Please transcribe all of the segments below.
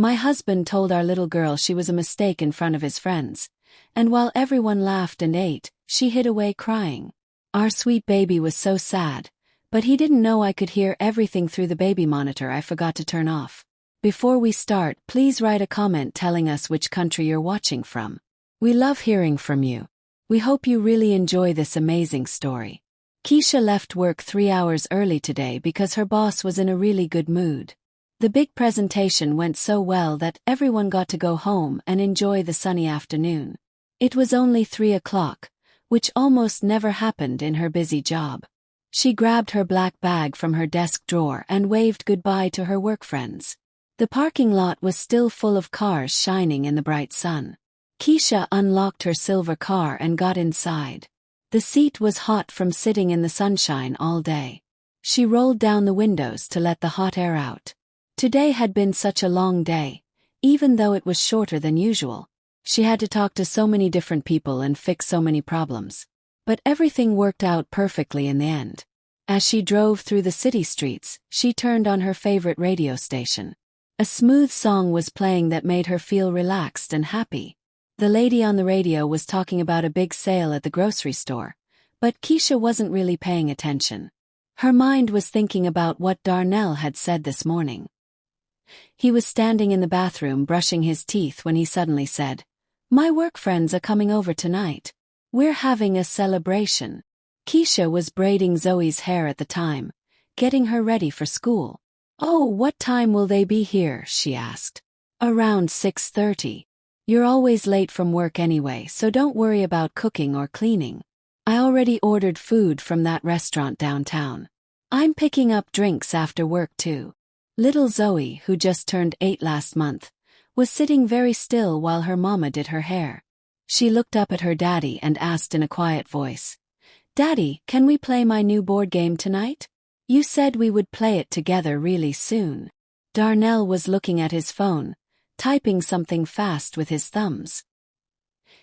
My husband told our little girl she was a mistake in front of his friends, and while everyone laughed and ate, she hid away crying. Our sweet baby was so sad, but he didn't know I could hear everything through the baby monitor I forgot to turn off. Before we start, please write a comment telling us which country you're watching from. We love hearing from you. We hope you really enjoy this amazing story. Keisha left work 3 hours early today because her boss was in a really good mood. The big presentation went so well that everyone got to go home and enjoy the sunny afternoon. It was only 3 o'clock, which almost never happened in her busy job. She grabbed her black bag from her desk drawer and waved goodbye to her work friends. The parking lot was still full of cars shining in the bright sun. Keisha unlocked her silver car and got inside. The seat was hot from sitting in the sunshine all day. She rolled down the windows to let the hot air out. Today had been such a long day, even though it was shorter than usual. She had to talk to so many different people and fix so many problems. But everything worked out perfectly in the end. As she drove through the city streets, she turned on her favorite radio station. A smooth song was playing that made her feel relaxed and happy. The lady on the radio was talking about a big sale at the grocery store, but Keisha wasn't really paying attention. Her mind was thinking about what Darnell had said this morning. He was standing in the bathroom brushing his teeth when he suddenly said, "My work friends are coming over tonight. We're having a celebration." Keisha was braiding Zoe's hair at the time, getting her ready for school. "Oh, what time will they be here?" she asked. "Around 6:30. You're always late from work anyway, so don't worry about cooking or cleaning. I already ordered food from that restaurant downtown. I'm picking up drinks after work too." Little Zoe, who just turned 8 last month, was sitting very still while her mama did her hair. She looked up at her daddy and asked in a quiet voice, "Daddy, can we play my new board game tonight? You said we would play it together really soon." Darnell was looking at his phone, typing something fast with his thumbs.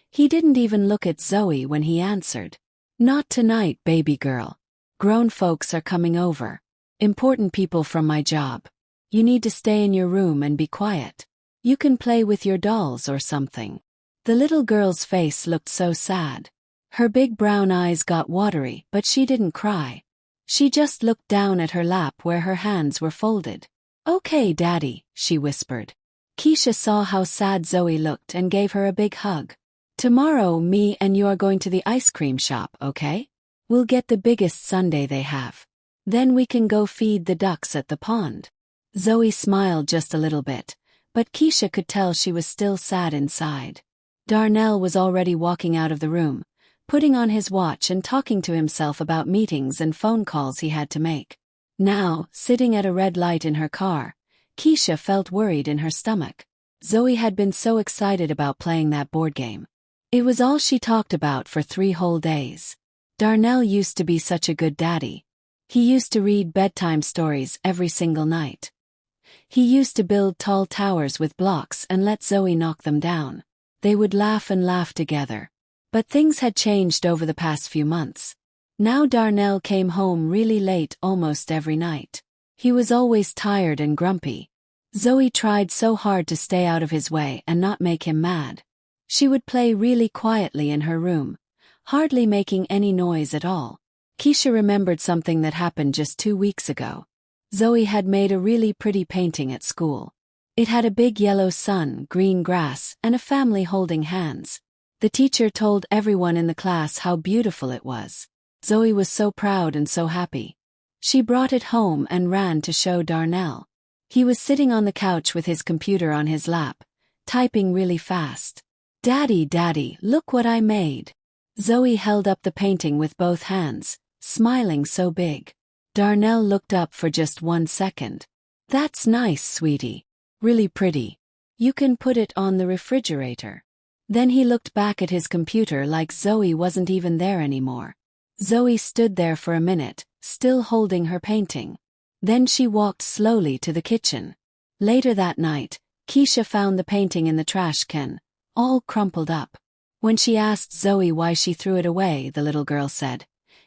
He didn't even look at Zoe when he answered, "Not tonight, baby girl. Grown folks are coming over. Important people from my job. You need to stay in your room and be quiet. You can play with your dolls or something." The little girl's face looked so sad. Her big brown eyes got watery, but she didn't cry. She just looked down at her lap where her hands were folded. "Okay, Daddy," she whispered. Keisha saw how sad Zoe looked and gave her a big hug. "Tomorrow me and you are going to the ice cream shop, okay? We'll get the biggest sundae they have. Then we can go feed the ducks at the pond." Zoe smiled just a little bit, but Keisha could tell she was still sad inside. Darnell was already walking out of the room, putting on his watch and talking to himself about meetings and phone calls he had to make. Now, sitting at a red light in her car, Keisha felt worried in her stomach. Zoe had been so excited about playing that board game. It was all she talked about for 3 whole days. Darnell used to be such a good daddy. He used to read bedtime stories every single night. He used to build tall towers with blocks and let Zoe knock them down. They would laugh and laugh together. But things had changed over the past few months. Now Darnell came home really late almost every night. He was always tired and grumpy. Zoe tried so hard to stay out of his way and not make him mad. She would play really quietly in her room, hardly making any noise at all. Keisha remembered something that happened just 2 weeks ago. Zoe had made a really pretty painting at school. It had a big yellow sun, green grass, and a family holding hands. The teacher told everyone in the class how beautiful it was. Zoe was so proud and so happy. She brought it home and ran to show Darnell. He was sitting on the couch with his computer on his lap, typing really fast. "Daddy, Daddy, look what I made." Zoe held up the painting with both hands, smiling so big. Darnell looked up for just 1 second. "That's nice, sweetie. Really pretty. You can put it on the refrigerator." Then he looked back at his computer like Zoe wasn't even there anymore. Zoe stood there for a minute, still holding her painting. Then she walked slowly to the kitchen. Later that night, Keisha found the painting in the trash can, all crumpled up. When she asked Zoe why she threw it away, the little girl said,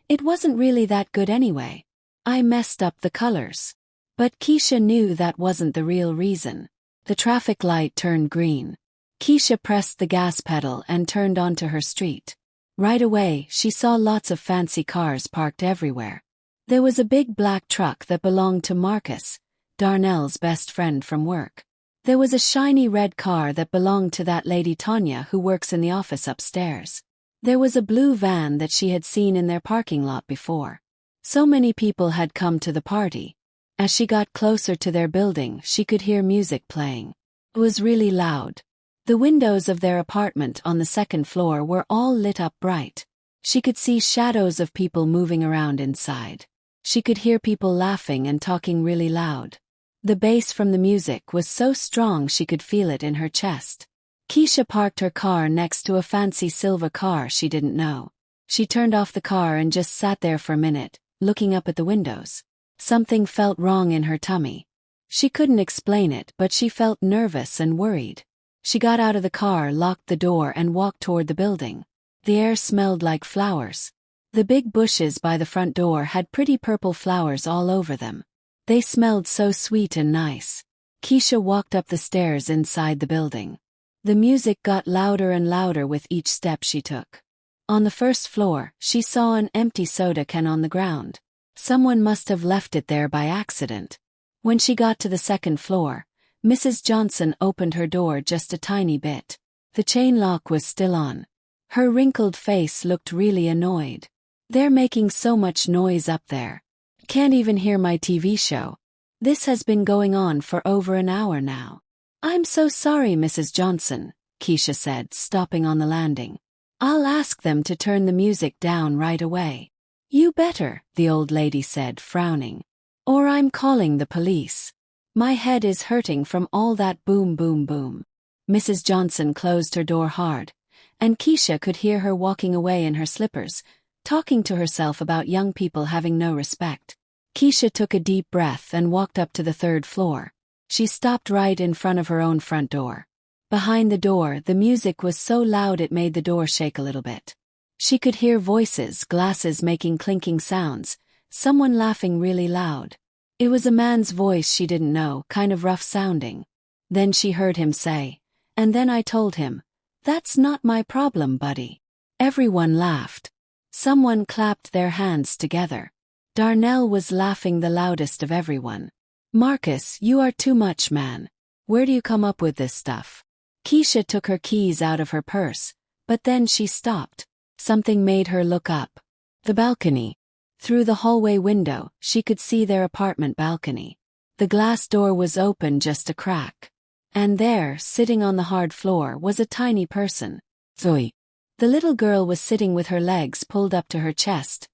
"It wasn't really that good anyway. I messed up the colors." But Keisha knew that wasn't the real reason. The traffic light turned green. Keisha pressed the gas pedal and turned onto her street. Right away, she saw lots of fancy cars parked everywhere. There was a big black truck that belonged to Marcus, Darnell's best friend from work. There was a shiny red car that belonged to that lady Tanya who works in the office upstairs. There was a blue van that she had seen in their parking lot before. So many people had come to the party. As she got closer to their building, she could hear music playing. It was really loud. The windows of their apartment on the second floor were all lit up bright. She could see shadows of people moving around inside. She could hear people laughing and talking really loud. The bass from the music was so strong she could feel it in her chest. Keisha parked her car next to a fancy silver car she didn't know. She turned off the car and just sat there for a minute, looking up at the windows. Something felt wrong in her tummy. She couldn't explain it, but she felt nervous and worried. She got out of the car, locked the door, and walked toward the building. The air smelled like flowers. The big bushes by the front door had pretty purple flowers all over them. They smelled so sweet and nice. Keisha walked up the stairs inside the building. The music got louder and louder with each step she took. On the first floor, she saw an empty soda can on the ground. Someone must have left it there by accident. When she got to the second floor, Mrs. Johnson opened her door just a tiny bit. The chain lock was still on. Her wrinkled face looked really annoyed. "They're making so much noise up there. Can't even hear my TV show. This has been going on for over an hour now." "I'm so sorry, Mrs. Johnson," Keisha said, stopping on the landing. "I'll ask them to turn the music down right away." "You better," the old lady said, frowning. "Or I'm calling the police. My head is hurting from all that boom boom boom." Mrs. Johnson closed her door hard, and Keisha could hear her walking away in her slippers, talking to herself about young people having no respect. Keisha took a deep breath and walked up to the third floor. She stopped right in front of her own front door. Behind the door, the music was so loud it made the door shake a little bit. She could hear voices, glasses making clinking sounds, someone laughing really loud. It was a man's voice she didn't know, kind of rough sounding. Then she heard him say, "And then I told him, 'That's not my problem, buddy.'" Everyone laughed. Someone clapped their hands together. Darnell was laughing the loudest of everyone. "Marcus, you are too much, man. Where do you come up with this stuff?" Keisha took her keys out of her purse, but then she stopped. Something made her look up. The balcony. Through the hallway window, she could see their apartment balcony. The glass door was open just a crack. And there, sitting on the hard floor, was a tiny person. Zoe. The little girl was sitting with her legs pulled up to her chest,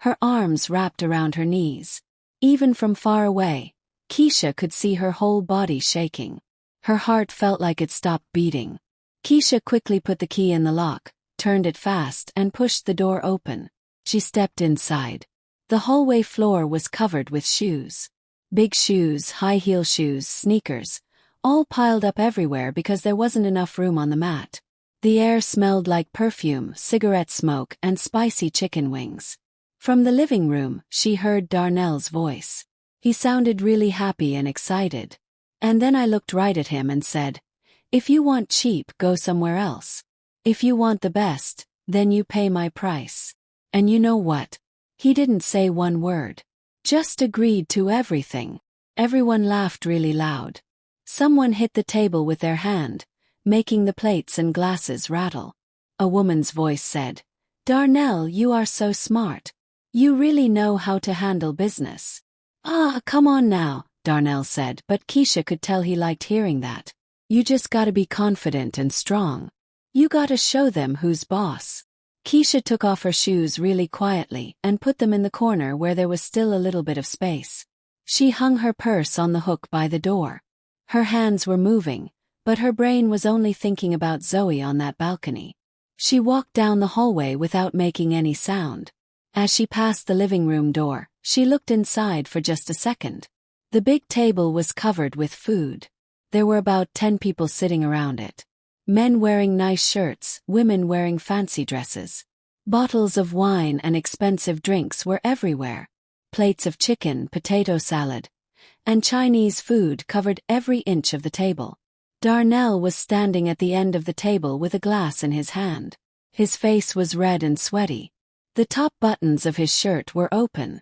her arms wrapped around her knees. Even from far away, Keisha could see her whole body shaking. Her heart felt like it stopped beating. Keisha quickly put the key in the lock, turned it fast, and pushed the door open. She stepped inside. The hallway floor was covered with shoes. Big shoes, high-heel shoes, sneakers, all piled up everywhere because there wasn't enough room on the mat. The air smelled like perfume, cigarette smoke, and spicy chicken wings. From the living room, she heard Darnell's voice. He sounded really happy and excited. "And then I looked right at him and said, 'If you want cheap, go somewhere else. If you want the best, then you pay my price.' And you know what? He didn't say one word. Just agreed to everything." Everyone laughed really loud. Someone hit the table with their hand, making the plates and glasses rattle. A woman's voice said, "Darnell, you are so smart. You really know how to handle business." "Ah, come on now," Darnell said, but Keisha could tell he liked hearing that. "You just gotta be confident and strong. You gotta show them who's boss." Keisha took off her shoes really quietly and put them in the corner where there was still a little bit of space. She hung her purse on the hook by the door. Her hands were moving, but her brain was only thinking about Zoe on that balcony. She walked down the hallway without making any sound. As she passed the living room door, she looked inside for just a second. The big table was covered with food. There were about 10 people sitting around it. Men wearing nice shirts, women wearing fancy dresses. Bottles of wine and expensive drinks were everywhere. Plates of chicken, potato salad, and Chinese food covered every inch of the table. Darnell was standing at the end of the table with a glass in his hand. His face was red and sweaty. The top buttons of his shirt were open.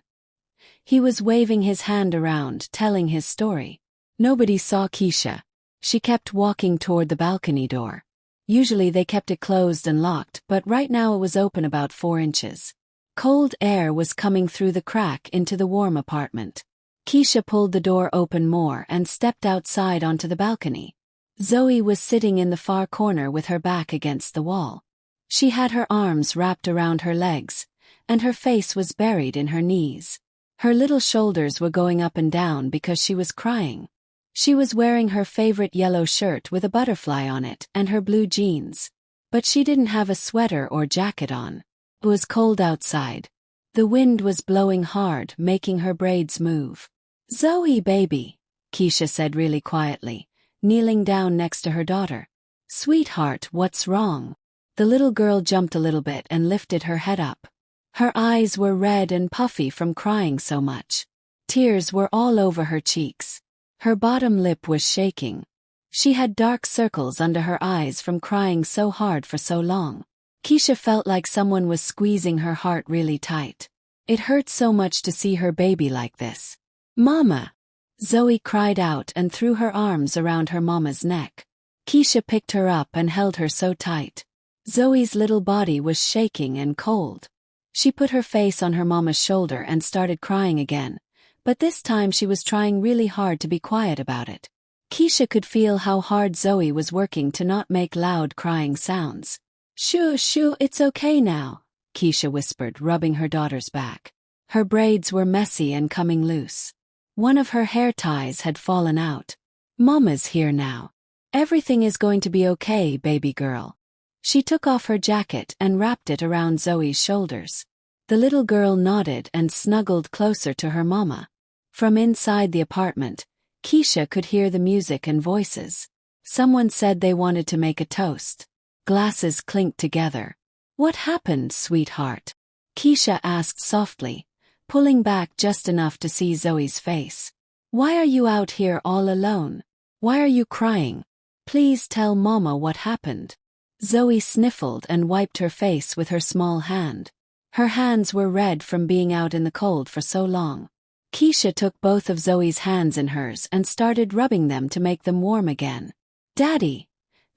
He was waving his hand around, telling his story. Nobody saw Keisha. She kept walking toward the balcony door. Usually they kept it closed and locked, but right now it was open about 4 inches. Cold air was coming through the crack into the warm apartment. Keisha pulled the door open more and stepped outside onto the balcony. Zoe was sitting in the far corner with her back against the wall. She had her arms wrapped around her legs, and her face was buried in her knees. Her little shoulders were going up and down because she was crying. She was wearing her favorite yellow shirt with a butterfly on it and her blue jeans. But she didn't have a sweater or jacket on. It was cold outside. The wind was blowing hard, making her braids move. "Zoe, baby," Keisha said really quietly, kneeling down next to her daughter. "Sweetheart, what's wrong?" The little girl jumped a little bit and lifted her head up. Her eyes were red and puffy from crying so much. Tears were all over her cheeks. Her bottom lip was shaking. She had dark circles under her eyes from crying so hard for so long. Keisha felt like someone was squeezing her heart really tight. It hurt so much to see her baby like this. "Mama!" Zoe cried out and threw her arms around her mama's neck. Keisha picked her up and held her so tight. Zoe's little body was shaking and cold. She put her face on her mama's shoulder and started crying again, but this time she was trying really hard to be quiet about it. Keisha could feel how hard Zoe was working to not make loud crying sounds. Shoo, it's okay now," Keisha whispered, rubbing her daughter's back. Her braids were messy and coming loose. One of her hair ties had fallen out. "Mama's here now. Everything is going to be okay, baby girl." She took off her jacket and wrapped it around Zoe's shoulders. The little girl nodded and snuggled closer to her mama. From inside the apartment, Keisha could hear the music and voices. Someone said they wanted to make a toast. Glasses clinked together. "What happened, sweetheart?" Keisha asked softly, pulling back just enough to see Zoe's face. "Why are you out here all alone? Why are you crying? Please tell Mama what happened." Zoe sniffled and wiped her face with her small hand. Her hands were red from being out in the cold for so long. Keisha took both of Zoe's hands in hers and started rubbing them to make them warm again. "Daddy!"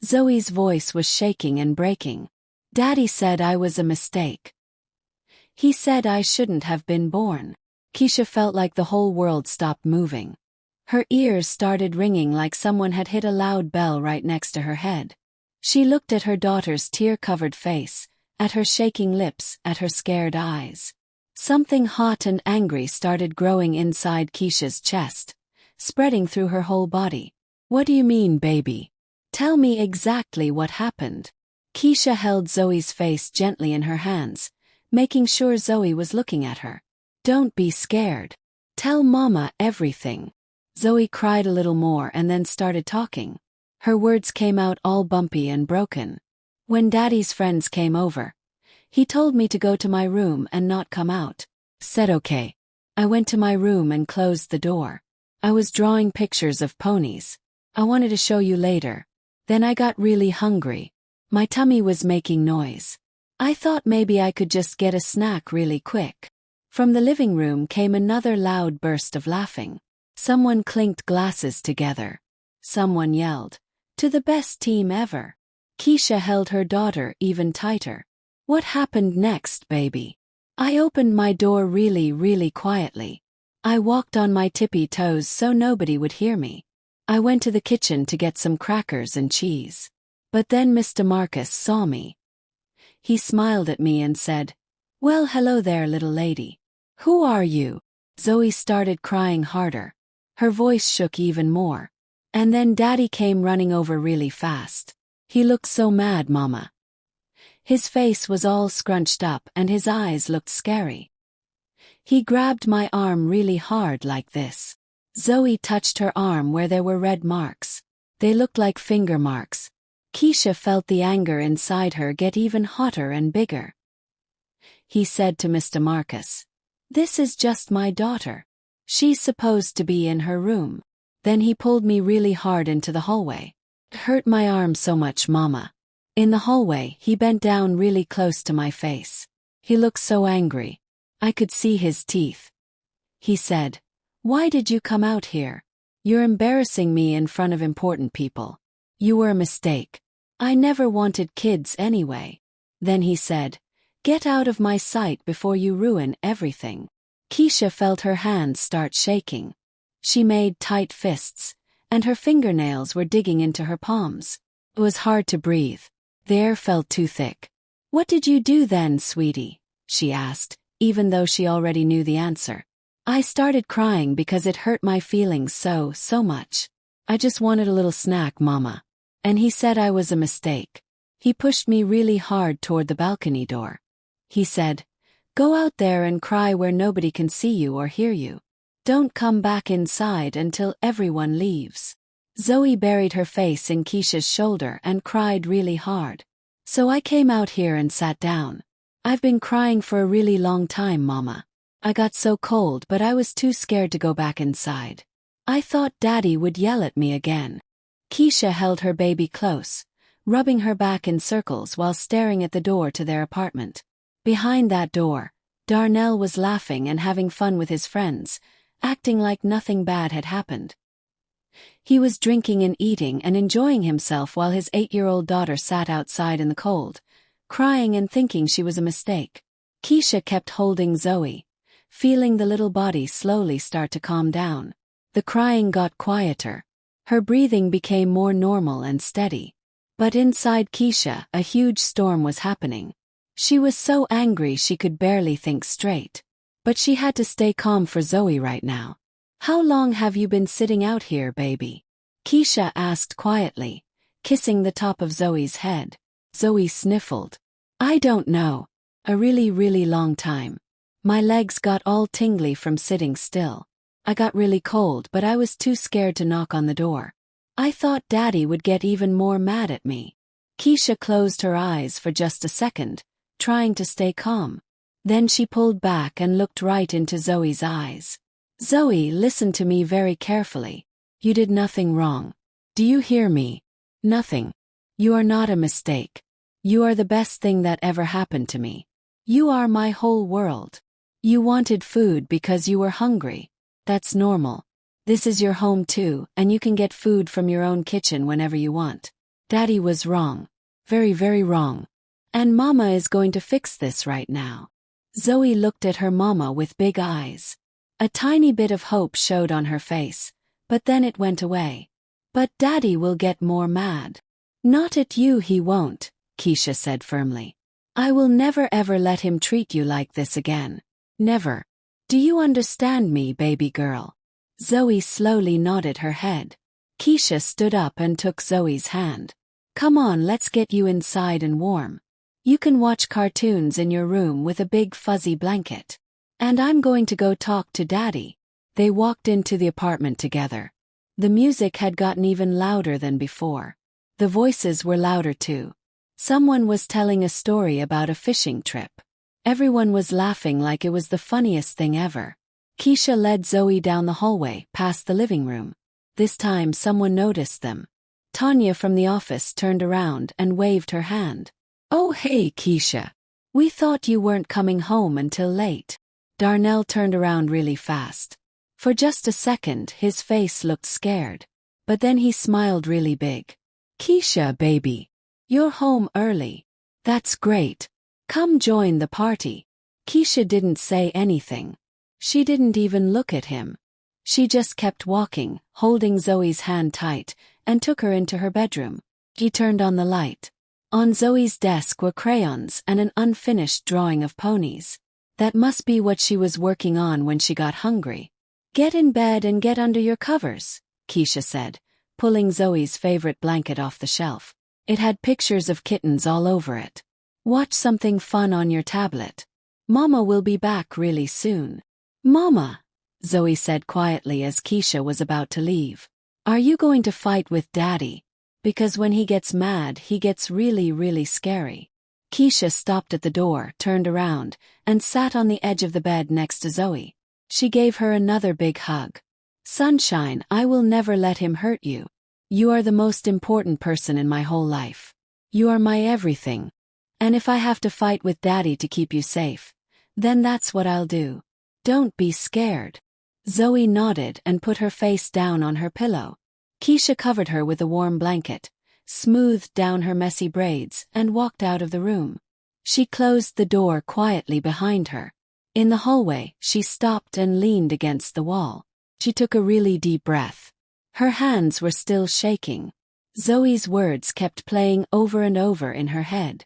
Zoe's voice was shaking and breaking. "Daddy said I was a mistake. He said I shouldn't have been born." Keisha felt like the whole world stopped moving. Her ears started ringing like someone had hit a loud bell right next to her head. She looked at her daughter's tear-covered face, at her shaking lips, at her scared eyes. Something hot and angry started growing inside Keisha's chest, spreading through her whole body. "What do you mean, baby? Tell me exactly what happened." Keisha held Zoe's face gently in her hands, making sure Zoe was looking at her. "Don't be scared. Tell Mama everything." Zoe cried a little more and then started talking. Her words came out all bumpy and broken. "When Daddy's friends came over, he told me to go to my room and not come out. Said okay. I went to my room and closed the door. I was drawing pictures of ponies. I wanted to show you later. Then I got really hungry. My tummy was making noise. I thought maybe I could just get a snack really quick." From the living room came another loud burst of laughing. Someone clinked glasses together. Someone yelled, "To the best team ever." Keisha held her daughter even tighter. "What happened next, baby?" "I opened my door really quietly. I walked on my tippy toes so nobody would hear me. I went to the kitchen to get some crackers and cheese. But then Mr. Marcus saw me. He smiled at me and said, 'Well, hello there, little lady. Who are you?'" Zoe started crying harder. Her voice shook even more. "And then Daddy came running over really fast. He looked so mad, Mama. His face was all scrunched up and his eyes looked scary. He grabbed my arm really hard like this." Zoe touched her arm where there were red marks. They looked like finger marks. Keisha felt the anger inside her get even hotter and bigger. "He said to Mr. Marcus, 'This is just my daughter. She's supposed to be in her room.' Then he pulled me really hard into the hallway. Hurt my arm so much, Mama. In the hallway, he bent down really close to my face. He looked so angry. I could see his teeth. He said, "Why did you come out here? You're embarrassing me in front of important people. You were a mistake. I never wanted kids anyway." Then he said, "Get out of my sight before you ruin everything." Keisha felt her hands start shaking. She made tight fists, and her fingernails were digging into her palms. It was hard to breathe. The air felt too thick. "What did you do then, sweetie?" she asked, even though she already knew the answer. I started crying because it hurt my feelings so much. "I just wanted a little snack, Mama." And he said I was a mistake. He pushed me really hard toward the balcony door. He said, "Go out there and cry where nobody can see you or hear you. Don't come back inside until everyone leaves." Zoe buried her face in Keisha's shoulder and cried really hard. "So I came out here and sat down. I've been crying for a really long time, Mama. I got so cold, but I was too scared to go back inside. I thought Daddy would yell at me again." Keisha held her baby close, rubbing her back in circles while staring at the door to their apartment. Behind that door, Darnell was laughing and having fun with his friends, acting like nothing bad had happened. He was drinking and eating and enjoying himself while his 8-year-old daughter sat outside in the cold, crying and thinking she was a mistake. Keisha kept holding Zoe, feeling the little body slowly start to calm down. The crying got quieter. Her breathing became more normal and steady. But inside Keisha, a huge storm was happening. She was so angry she could barely think straight. But she had to stay calm for Zoe right now. "How long have you been sitting out here, baby?" Keisha asked quietly, kissing the top of Zoe's head. Zoe sniffled. "I don't know. A really long time. My legs got all tingly from sitting still. I got really cold, but I was too scared to knock on the door. I thought Daddy would get even more mad at me." Keisha closed her eyes for just a second, trying to stay calm. Then she pulled back and looked right into Zoe's eyes. "Zoe, listen to me very carefully. You did nothing wrong. Do you hear me? Nothing. You are not a mistake. You are the best thing that ever happened to me. You are my whole world. You wanted food because you were hungry. That's normal. This is your home too, and you can get food from your own kitchen whenever you want. Daddy was wrong. Very wrong. And Mama is going to fix this right now." Zoe looked at her mama with big eyes. A tiny bit of hope showed on her face, but then it went away. "But Daddy will get more mad." "Not at you, he won't," Keisha said firmly. "I will never ever let him treat you like this again. Never. Do you understand me, baby girl?" Zoe slowly nodded her head. Keisha stood up and took Zoe's hand. "Come on, let's get you inside and warm. You can watch cartoons in your room with a big fuzzy blanket. And I'm going to go talk to Daddy." They walked into the apartment together. The music had gotten even louder than before. The voices were louder too. Someone was telling a story about a fishing trip. Everyone was laughing like it was the funniest thing ever. Keisha led Zoe down the hallway, past the living room. This time someone noticed them. Tanya from the office turned around and waved her hand. "Oh hey, Keisha. We thought you weren't coming home until late." Darnell turned around really fast. For just a second his face looked scared. But then he smiled really big. "Keisha, baby. You're home early. That's great. Come join the party." Keisha didn't say anything. She didn't even look at him. She just kept walking, holding Zoe's hand tight, and took her into her bedroom. He turned on the light. On Zoe's desk were crayons and an unfinished drawing of ponies. That must be what she was working on when she got hungry. "Get in bed and get under your covers," Keisha said, pulling Zoe's favorite blanket off the shelf. It had pictures of kittens all over it. "Watch something fun on your tablet. Mama will be back really soon." "Mama," Zoe said quietly as Keisha was about to leave. "Are you going to fight with Daddy? Because when he gets mad, he gets really scary." Keisha stopped at the door, turned around, and sat on the edge of the bed next to Zoe. She gave her another big hug. "Sunshine, I will never let him hurt you. You are the most important person in my whole life. You are my everything. And if I have to fight with Daddy to keep you safe, then that's what I'll do. Don't be scared. Zoe nodded and put her face down on her pillow. Keisha covered her with a warm blanket, smoothed down her messy braids, and walked out of the room. She closed the door quietly behind her. In the hallway, she stopped and leaned against the wall. She took a really deep breath. Her hands were still shaking. Zoe's words kept playing over and over in her head.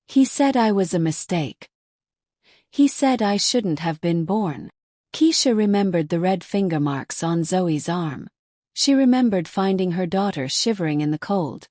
He said I was a mistake. He said I shouldn't have been born. Keisha remembered the red finger marks on Zoe's arm. She remembered finding her daughter shivering in the cold,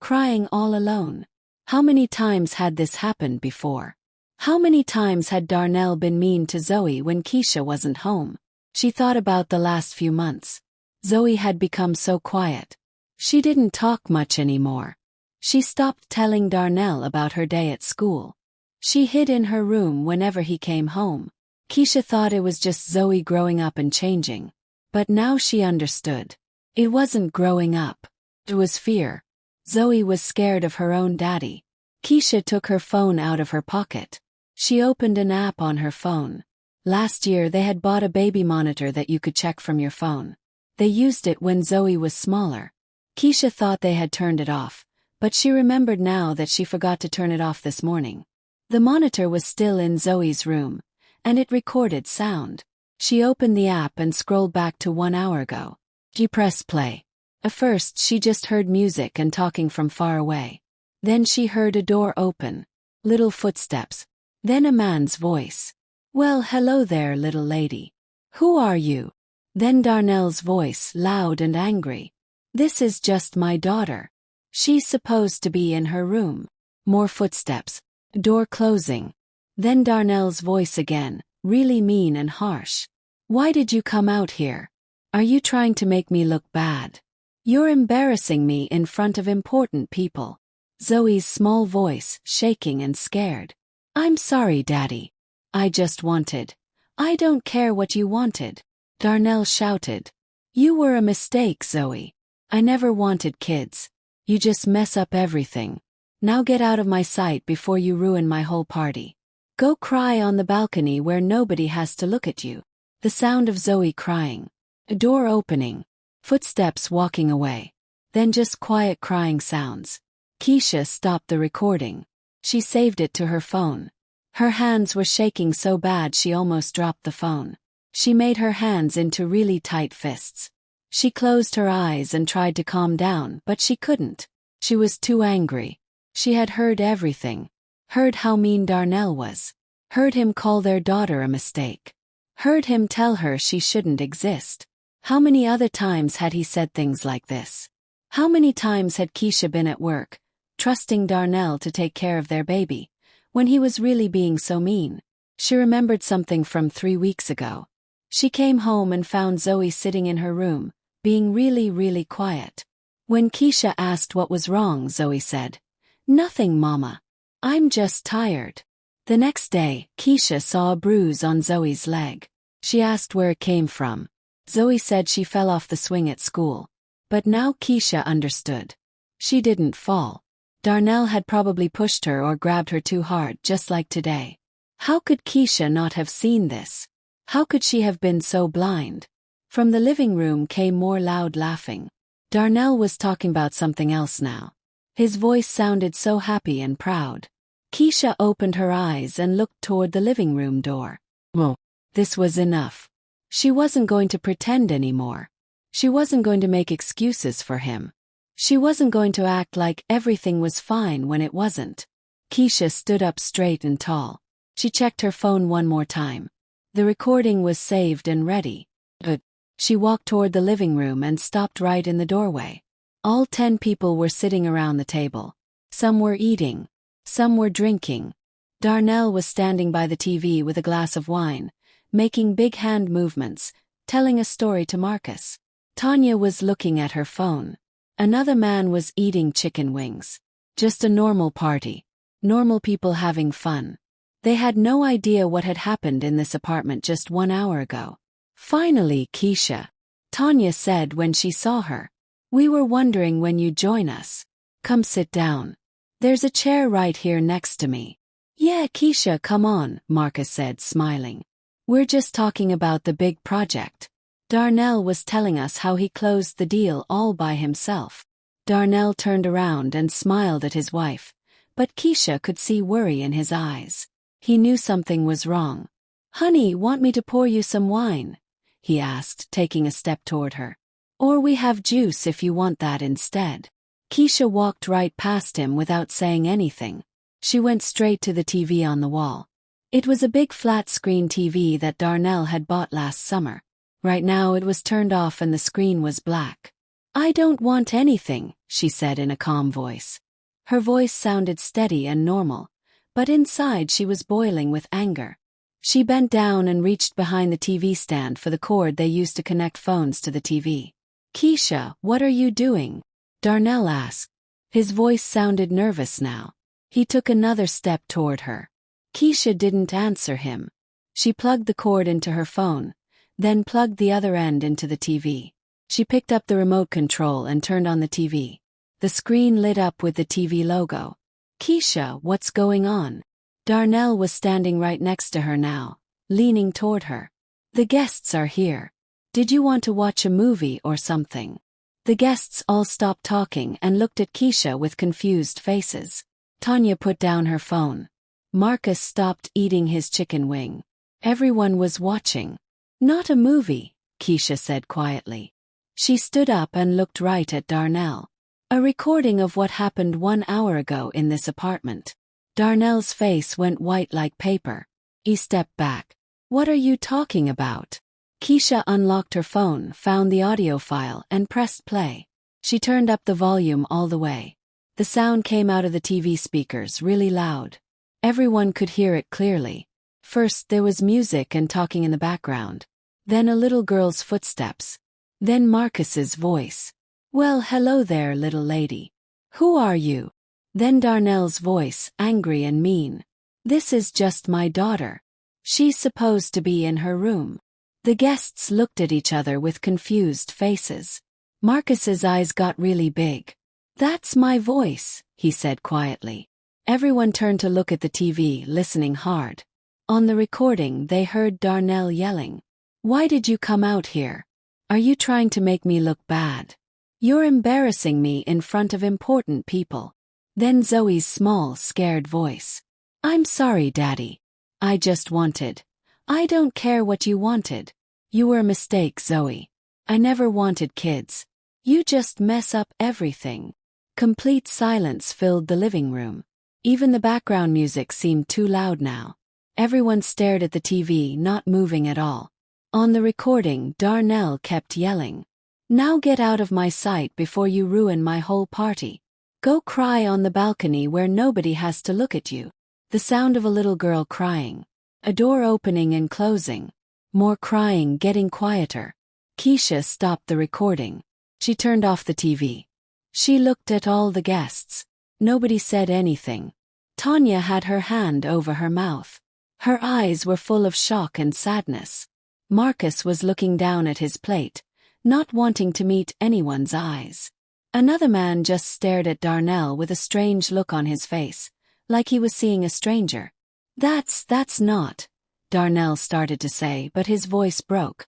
crying all alone. How many times had this happened before? How many times had Darnell been mean to Zoe when Keisha wasn't home? She thought about the last few months. Zoe had become so quiet. She didn't talk much anymore. She stopped telling Darnell about her day at school. She hid in her room whenever he came home. Keisha thought it was just Zoe growing up and changing. But now she understood. It wasn't growing up. It was fear. Zoe was scared of her own daddy. Keisha took her phone out of her pocket. She opened an app on her phone. Last year they had bought a baby monitor that you could check from your phone. They used it when Zoe was smaller. Keisha thought they had turned it off, but she remembered now that she forgot to turn it off this morning. The monitor was still in Zoe's room, and it recorded sound. She opened the app and scrolled back to 1 hour ago. She pressed play. At first she just heard music and talking from far away. Then she heard a door open. Little footsteps. Then a man's voice. Well, hello there, little lady. Who are you? Then Darnell's voice, loud and angry. This is just my daughter. She's supposed to be in her room. More footsteps. Door closing. Then Darnell's voice again, really mean and harsh. Why did you come out here? Are you trying to make me look bad? You're embarrassing me in front of important people. Zoe's small voice, shaking and scared. I'm sorry, Daddy. I just wanted. I don't care what you wanted. Darnell shouted. You were a mistake, Zoe. I never wanted kids. You just mess up everything. Now get out of my sight before you ruin my whole party. Go cry on the balcony where nobody has to look at you. The sound of Zoe crying. A door opening. Footsteps walking away. Then just quiet crying sounds. Keisha stopped the recording. She saved it to her phone. Her hands were shaking so bad she almost dropped the phone. She made her hands into really tight fists. She closed her eyes and tried to calm down, but she couldn't. She was too angry. She had heard everything. Heard how mean Darnell was. Heard him call their daughter a mistake. Heard him tell her she shouldn't exist. How many other times had he said things like this? How many times had Keisha been at work, trusting Darnell to take care of their baby, when he was really being so mean? She remembered something from 3 weeks ago. She came home and found Zoe sitting in her room, being really, really quiet. When Keisha asked what was wrong, Zoe said, Nothing, Mama. I'm just tired. The next day, Keisha saw a bruise on Zoe's leg. She asked where it came from. Zoe said she fell off the swing at school. But now Keisha understood. She didn't fall. Darnell had probably pushed her or grabbed her too hard, just like today. How could Keisha not have seen this? How could she have been so blind? From the living room came more loud laughing. Darnell was talking about something else now. His voice sounded so happy and proud. Keisha opened her eyes and looked toward the living room door. Well, this was enough. She wasn't going to pretend anymore. She wasn't going to make excuses for him. She wasn't going to act like everything was fine when it wasn't. Keisha stood up straight and tall. She checked her phone one more time. The recording was saved and ready. But she walked toward the living room and stopped right in the doorway. All 10 people were sitting around the table. Some were eating. Some were drinking. Darnell was standing by the TV with a glass of wine, making big hand movements, telling a story to Marcus. Tanya was looking at her phone. Another man was eating chicken wings. Just a normal party. Normal people having fun. They had no idea what had happened in this apartment just 1 hour ago. Finally, Keisha, Tanya said when she saw her. We were wondering when you'd join us. Come sit down. There's a chair right here next to me. Yeah, Keisha, come on, Marcus said, smiling. We're just talking about the big project. Darnell was telling us how he closed the deal all by himself. Darnell turned around and smiled at his wife, but Keisha could see worry in his eyes. He knew something was wrong. Honey, want me to pour you some wine? He asked, taking a step toward her. Or we have juice if you want that instead. Keisha walked right past him without saying anything. She went straight to the TV on the wall. It was a big flat-screen TV that Darnell had bought last summer. Right now it was turned off and the screen was black. I don't want anything, she said in a calm voice. Her voice sounded steady and normal, but inside she was boiling with anger. She bent down and reached behind the TV stand for the cord they used to connect phones to the TV. Keisha, what are you doing? Darnell asked. His voice sounded nervous now. He took another step toward her. Keisha didn't answer him. She plugged the cord into her phone, then plugged the other end into the TV. She picked up the remote control and turned on the TV. The screen lit up with the TV logo. Keisha, what's going on? Darnell was standing right next to her now, leaning toward her. The guests are here. Did you want to watch a movie or something? The guests all stopped talking and looked at Keisha with confused faces. Tanya put down her phone. Marcus stopped eating his chicken wing. Everyone was watching. Not a movie, Keisha said quietly. She stood up and looked right at Darnell. A recording of what happened 1 hour ago in this apartment. Darnell's face went white like paper. He stepped back. What are you talking about? Keisha unlocked her phone, found the audio file, and pressed play. She turned up the volume all the way. The sound came out of the TV speakers really loud. Everyone could hear it clearly. First there was music and talking in the background. Then a little girl's footsteps. Then Marcus's voice. Well, hello there, little lady. Who are you? Then Darnell's voice, angry and mean. This is just my daughter. She's supposed to be in her room. The guests looked at each other with confused faces. Marcus's eyes got really big. That's my voice, he said quietly. Everyone turned to look at the TV, listening hard. On the recording, they heard Darnell yelling. Why did you come out here? Are you trying to make me look bad? You're embarrassing me in front of important people. Then Zoe's small, scared voice. I'm sorry, Daddy. I just wanted. I don't care what you wanted. You were a mistake, Zoe. I never wanted kids. You just mess up everything. Complete silence filled the living room. Even the background music seemed too loud now. Everyone stared at the TV, not moving at all. On the recording, Darnell kept yelling. Now get out of my sight before you ruin my whole party. Go cry on the balcony where nobody has to look at you. The sound of a little girl crying. A door opening and closing. More crying, getting quieter. Keisha stopped the recording. She turned off the TV. She looked at all the guests. Nobody said anything. Tanya had her hand over her mouth. Her eyes were full of shock and sadness. Marcus was looking down at his plate, not wanting to meet anyone's eyes. Another man just stared at Darnell with a strange look on his face, like he was seeing a stranger. That's not, Darnell started to say, but his voice broke.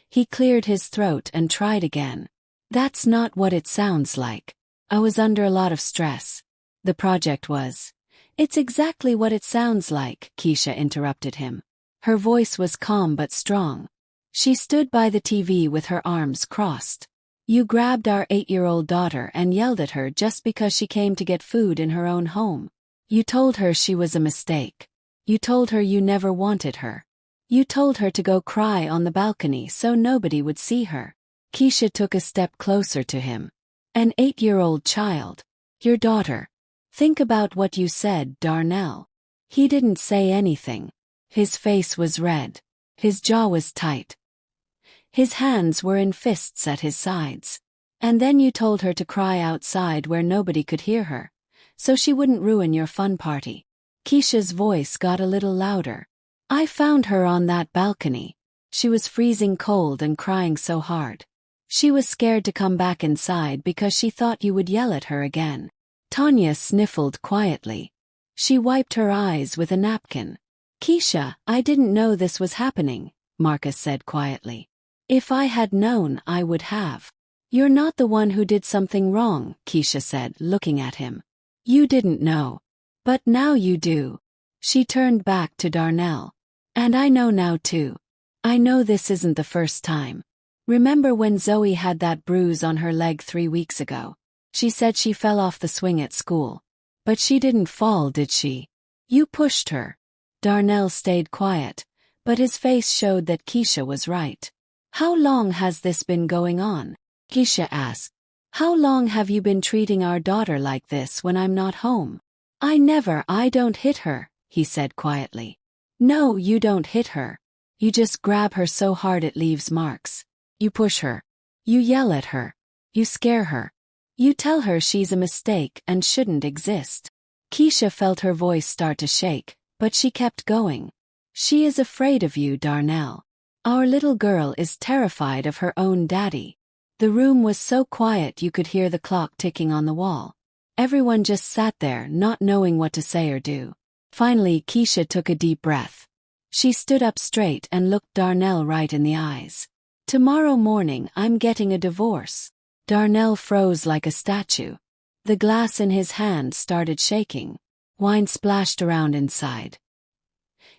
He cleared his throat and tried again. That's not what it sounds like. I was under a lot of stress. The project was. It's exactly what it sounds like, Keisha interrupted him. Her voice was calm but strong. She stood by the TV with her arms crossed. You grabbed our 8-year-old daughter and yelled at her just because she came to get food in her own home. You told her she was a mistake. You told her you never wanted her. You told her to go cry on the balcony so nobody would see her. Keisha took a step closer to him. An 8-year-old child. Your daughter. Think about what you said, Darnell. He didn't say anything. His face was red. His jaw was tight. His hands were in fists at his sides. And then you told her to cry outside where nobody could hear her, so she wouldn't ruin your fun party. Keisha's voice got a little louder. I found her on that balcony. She was freezing cold and crying so hard. She was scared to come back inside because she thought you would yell at her again. Tanya sniffled quietly. She wiped her eyes with a napkin. Keisha, I didn't know this was happening, Marcus said quietly. If I had known, I would have. You're not the one who did something wrong, Keisha said, looking at him. You didn't know. But now you do. She turned back to Darnell. And I know now too. I know this isn't the first time. Remember when Zoe had that bruise on her leg 3 weeks ago? She said she fell off the swing at school. But she didn't fall, did she? You pushed her. Darnell stayed quiet, but his face showed that Keisha was right. How long has this been going on? Keisha asked. How long have you been treating our daughter like this when I'm not home? I don't hit her, he said quietly. No, you don't hit her. You just grab her so hard it leaves marks. You push her. You yell at her. You scare her. You tell her she's a mistake and shouldn't exist. Keisha felt her voice start to shake, but she kept going. She is afraid of you, Darnell. Our little girl is terrified of her own daddy. The room was so quiet you could hear the clock ticking on the wall. Everyone just sat there, not knowing what to say or do. Finally, Keisha took a deep breath. She stood up straight and looked Darnell right in the eyes. Tomorrow morning, I'm getting a divorce. Darnell froze like a statue. The glass in his hand started shaking. Wine splashed around inside.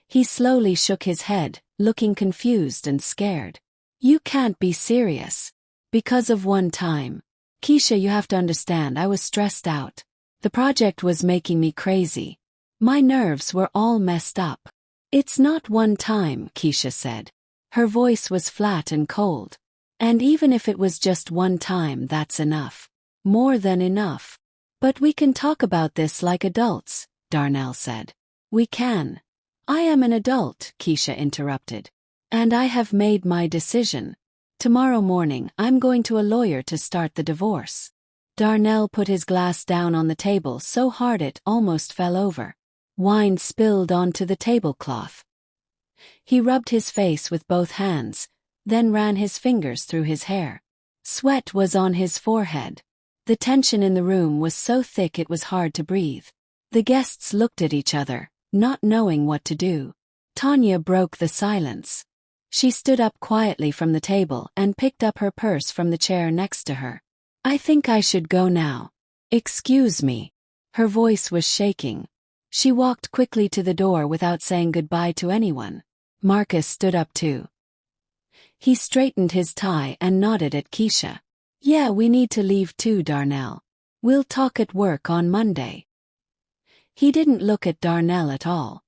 He slowly shook his head, looking confused and scared. You can't be serious. Because of one time. Keisha, you have to understand, I was stressed out. The project was making me crazy. My nerves were all messed up. It's not one time, Keisha said. Her voice was flat and cold. And even if it was just one time, that's enough. More than enough. But we can talk about this like adults, Darnell said. We can. I am an adult, Keisha interrupted. And I have made my decision. Tomorrow morning, I'm going to a lawyer to start the divorce. Darnell put his glass down on the table so hard it almost fell over. Wine spilled onto the tablecloth. He rubbed his face with both hands, then ran his fingers through his hair. Sweat was on his forehead. The tension in the room was so thick it was hard to breathe. The guests looked at each other, not knowing what to do. Tanya broke the silence. She stood up quietly from the table and picked up her purse from the chair next to her. I think I should go now. Excuse me. Her voice was shaking. She walked quickly to the door without saying goodbye to anyone. Marcus stood up too. He straightened his tie and nodded at Keisha. Yeah, we need to leave too, Darnell. We'll talk at work on Monday. He didn't look at Darnell at all.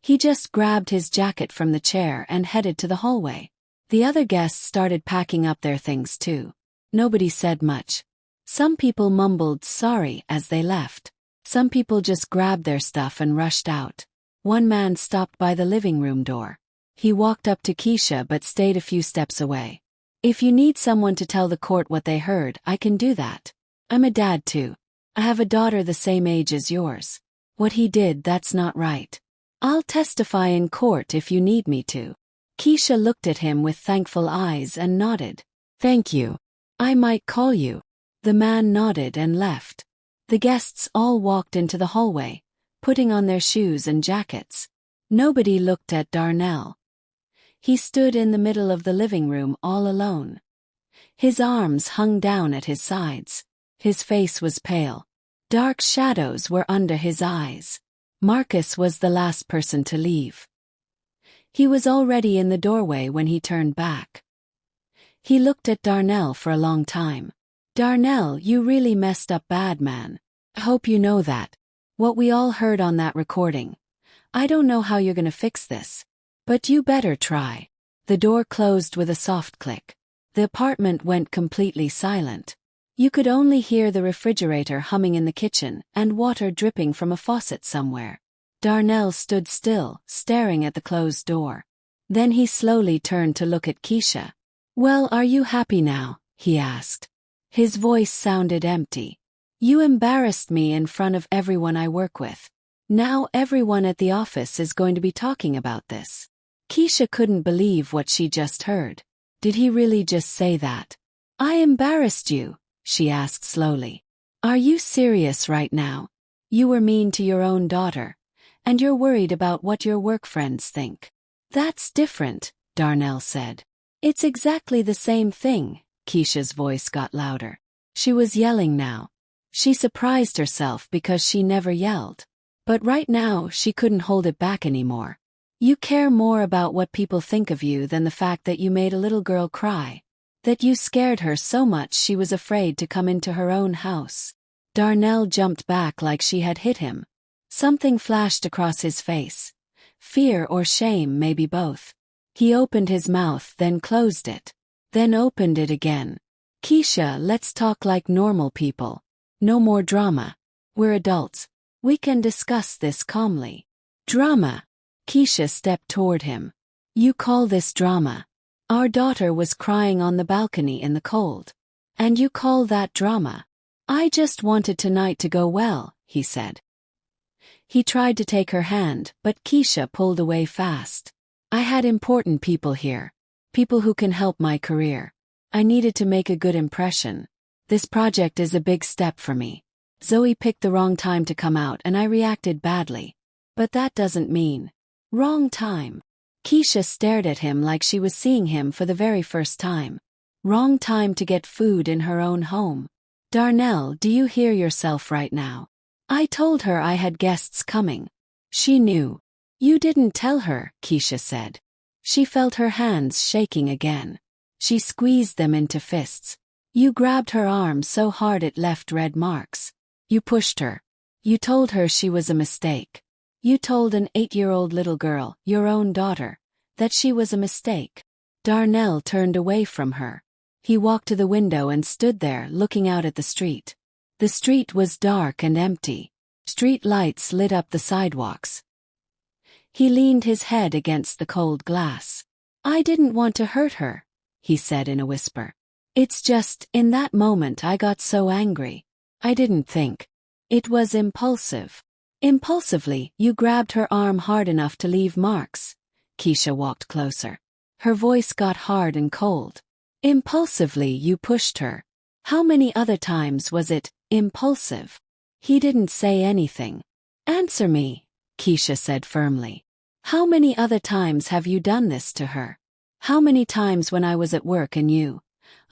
He just grabbed his jacket from the chair and headed to the hallway. The other guests started packing up their things too. Nobody said much. Some people mumbled sorry as they left. Some people just grabbed their stuff and rushed out. One man stopped by the living room door. He walked up to Keisha but stayed a few steps away. If you need someone to tell the court what they heard, I can do that. I'm a dad too. I have a daughter the same age as yours. What he did, that's not right. I'll testify in court if you need me to. Keisha looked at him with thankful eyes and nodded. Thank you. I might call you. The man nodded and left. The guests all walked into the hallway, putting on their shoes and jackets. Nobody looked at Darnell. He stood in the middle of the living room all alone. His arms hung down at his sides. His face was pale. Dark shadows were under his eyes. Marcus was the last person to leave. He was already in the doorway when he turned back. He looked at Darnell for a long time. Darnell, you really messed up bad, man. I hope you know that. What we all heard on that recording. I don't know how you're gonna fix this. But you better try. The door closed with a soft click. The apartment went completely silent. You could only hear the refrigerator humming in the kitchen and water dripping from a faucet somewhere. Darnell stood still, staring at the closed door. Then he slowly turned to look at Keisha. Well, are you happy now? He asked. His voice sounded empty. You embarrassed me in front of everyone I work with. Now everyone at the office is going to be talking about this. Keisha couldn't believe what she just heard. Did he really just say that? I embarrassed you, she asked slowly. Are you serious right now? You were mean to your own daughter, and you're worried about what your work friends think. That's different, Darnell said. It's exactly the same thing, Keisha's voice got louder. She was yelling now. She surprised herself because she never yelled. But right now she couldn't hold it back anymore. You care more about what people think of you than the fact that you made a little girl cry. That you scared her so much she was afraid to come into her own house. Darnell jumped back like she had hit him. Something flashed across his face. Fear or shame, maybe both. He opened his mouth, then closed it. Then opened it again. Keisha, let's talk like normal people. No more drama. We're adults. We can discuss this calmly. Drama. Keisha stepped toward him. You call this drama? Our daughter was crying on the balcony in the cold. And you call that drama? I just wanted tonight to go well, he said. He tried to take her hand, but Keisha pulled away fast. I had important people here. People who can help my career. I needed to make a good impression. This project is a big step for me. Zoe picked the wrong time to come out and I reacted badly. But that doesn't mean. Wrong time. Keisha stared at him like she was seeing him for the very first time. Wrong time to get food in her own home. Darnell, do you hear yourself right now? I told her I had guests coming. She knew. You didn't tell her, Keisha said. She felt her hands shaking again. She squeezed them into fists. You grabbed her arm so hard it left red marks. You pushed her. You told her she was a mistake. You told an 8-year-old little girl, your own daughter, that she was a mistake. Darnell turned away from her. He walked to the window and stood there looking out at the street. The street was dark and empty. Street lights lit up the sidewalks. He leaned his head against the cold glass. I didn't want to hurt her, he said in a whisper. It's just, in that moment I got so angry. I didn't think. It was impulsive. Impulsively, you grabbed her arm hard enough to leave marks. Keisha walked closer. Her voice got hard and cold. Impulsively, you pushed her. How many other times was it impulsive? He didn't say anything. Answer me, Keisha said firmly. How many other times have you done this to her? How many times when I was at work and you?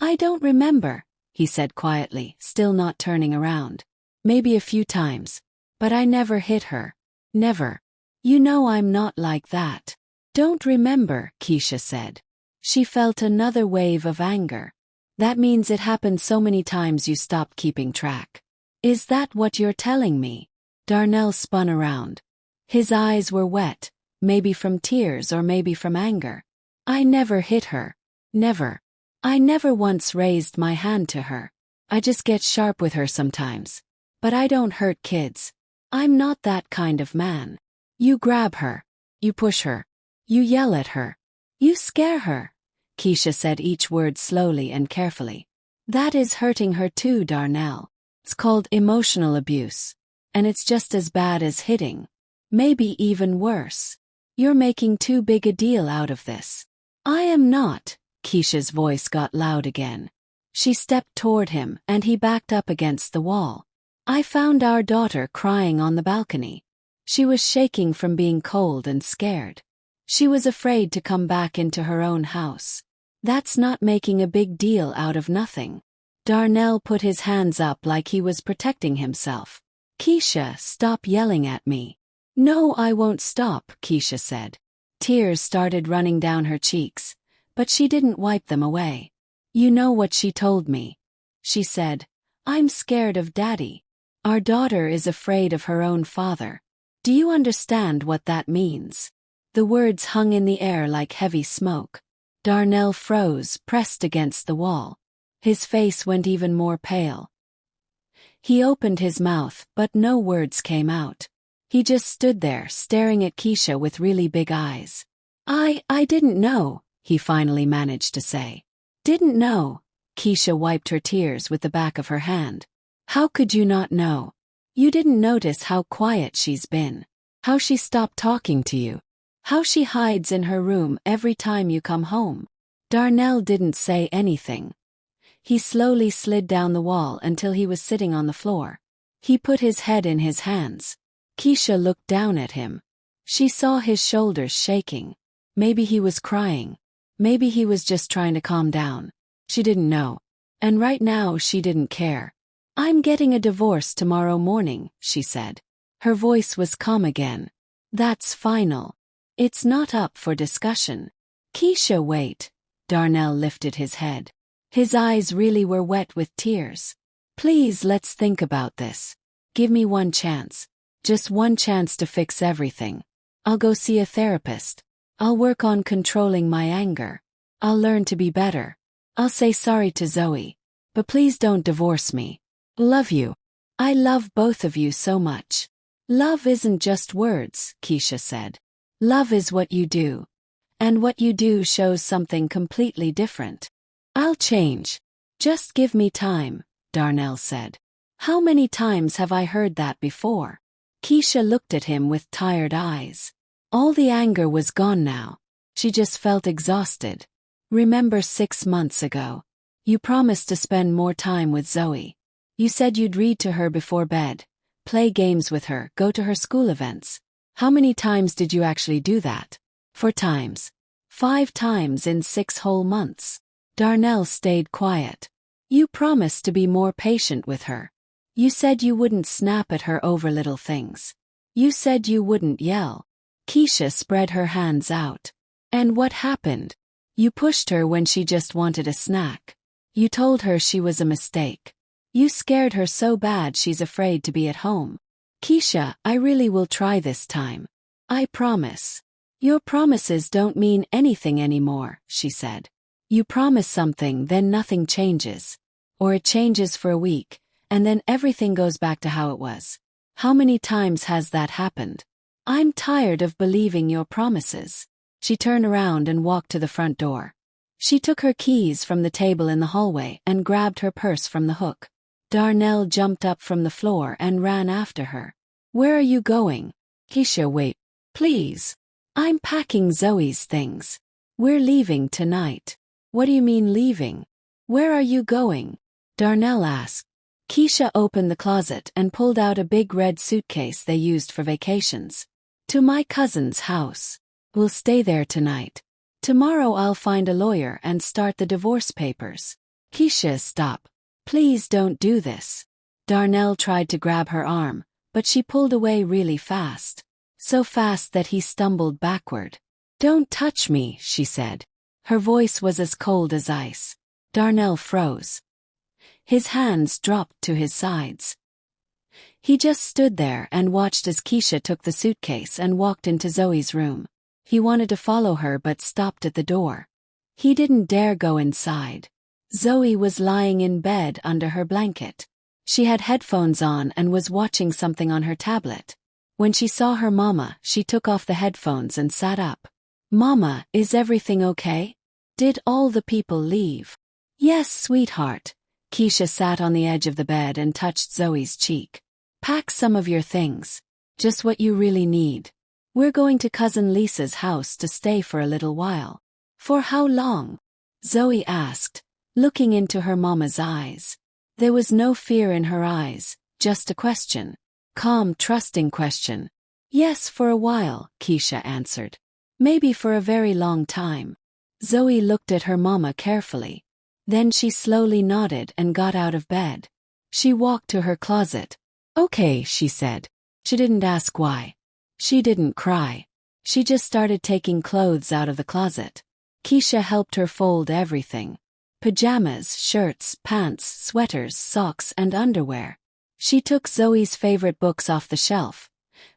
I don't remember, he said quietly, still not turning around. Maybe a few times. But I never hit her. Never. You know I'm not like that. Don't remember, Keisha said. She felt another wave of anger. That means it happened so many times you stopped keeping track. Is that what you're telling me? Darnell spun around. His eyes were wet, maybe from tears or maybe from anger. I never hit her. Never. I never once raised my hand to her. I just get sharp with her sometimes. But I don't hurt kids. I'm not that kind of man. You grab her. You push her. You yell at her. You scare her. Keisha said each word slowly and carefully. That is hurting her too, Darnell. It's called emotional abuse. And it's just as bad as hitting. Maybe even worse. You're making too big a deal out of this. I am not. Keisha's voice got loud again. She stepped toward him and he backed up against the wall. I found our daughter crying on the balcony. She was shaking from being cold and scared. She was afraid to come back into her own house. That's not making a big deal out of nothing. Darnell put his hands up like he was protecting himself. Keisha, stop yelling at me. No, I won't stop, Keisha said. Tears started running down her cheeks, but she didn't wipe them away. You know what she told me. She said, I'm scared of Daddy. Our daughter is afraid of her own father. Do you understand what that means? The words hung in the air like heavy smoke. Darnell froze, pressed against the wall. His face went even more pale. He opened his mouth, but no words came out. He just stood there, staring at Keisha with really big eyes. I didn't know, he finally managed to say. Didn't know. Keisha wiped her tears with the back of her hand. How could you not know? You didn't notice how quiet she's been. How she stopped talking to you. How she hides in her room every time you come home. Darnell didn't say anything. He slowly slid down the wall until he was sitting on the floor. He put his head in his hands. Keisha looked down at him. She saw his shoulders shaking. Maybe he was crying. Maybe he was just trying to calm down. She didn't know. And right now she didn't care. "I'm getting a divorce tomorrow morning," she said. Her voice was calm again. "That's final. It's not up for discussion." "Keisha, wait." Darnell lifted his head. His eyes really were wet with tears. "Please, let's think about this. Give me one chance. Just one chance to fix everything. I'll go see a therapist. I'll work on controlling my anger. I'll learn to be better. I'll say sorry to Zoe. But please don't divorce me. Love you. I love both of you so much." "Love isn't just words," Keisha said. "Love is what you do. And what you do shows something completely different." "I'll change. Just give me time," Darnell said. "How many times have I heard that before?" Keisha looked at him with tired eyes. All the anger was gone now. She just felt exhausted. "Remember 6 months ago? You promised to spend more time with Zoe. You said you'd read to her before bed, play games with her, go to her school events. How many times did you actually do that?" "4 times. 5 times in 6 whole months." Darnell stayed quiet. "You promised to be more patient with her. You said you wouldn't snap at her over little things. You said you wouldn't yell." Keisha spread her hands out. "And what happened? You pushed her when she just wanted a snack. You told her she was a mistake. You scared her so bad she's afraid to be at home." "Keisha, I really will try this time. I promise." "Your promises don't mean anything anymore," she said. "You promise something, then nothing changes. Or it changes for a week, and then everything goes back to how it was. How many times has that happened? I'm tired of believing your promises." She turned around and walked to the front door. She took her keys from the table in the hallway and grabbed her purse from the hook. Darnell jumped up from the floor and ran after her. "Where are you going?" "Keisha, wait. Please. I'm packing Zoe's things. We're leaving tonight." "What do you mean leaving? Where are you going?" Darnell asked. Keisha opened the closet and pulled out a big red suitcase they used for vacations. "To my cousin's house. We'll stay there tonight. Tomorrow I'll find a lawyer and start the divorce papers." "Keisha, stop. Please don't do this." Darnell tried to grab her arm, but she pulled away really fast. So fast that he stumbled backward. "Don't touch me," she said. Her voice was as cold as ice. Darnell froze. His hands dropped to his sides. He just stood there and watched as Keisha took the suitcase and walked into Zoe's room. He wanted to follow her but stopped at the door. He didn't dare go inside. Zoe was lying in bed under her blanket. She had headphones on and was watching something on her tablet. When she saw her mama, she took off the headphones and sat up. "Mama, is everything okay? Did all the people leave?" "Yes, sweetheart." Keisha sat on the edge of the bed and touched Zoe's cheek. "Pack some of your things. Just what you really need. We're going to Cousin Lisa's house to stay for a little while." "For how long?" Zoe asked, looking into her mama's eyes. There was no fear in her eyes, just a question. Calm, trusting question. "Yes, for a while," Keisha answered. "Maybe for a very long time." Zoe looked at her mama carefully. Then she slowly nodded and got out of bed. She walked to her closet. "Okay," she said. She didn't ask why. She didn't cry. She just started taking clothes out of the closet. Keisha helped her fold everything. Pajamas, shirts, pants, sweaters, socks, and underwear. She took Zoe's favorite books off the shelf.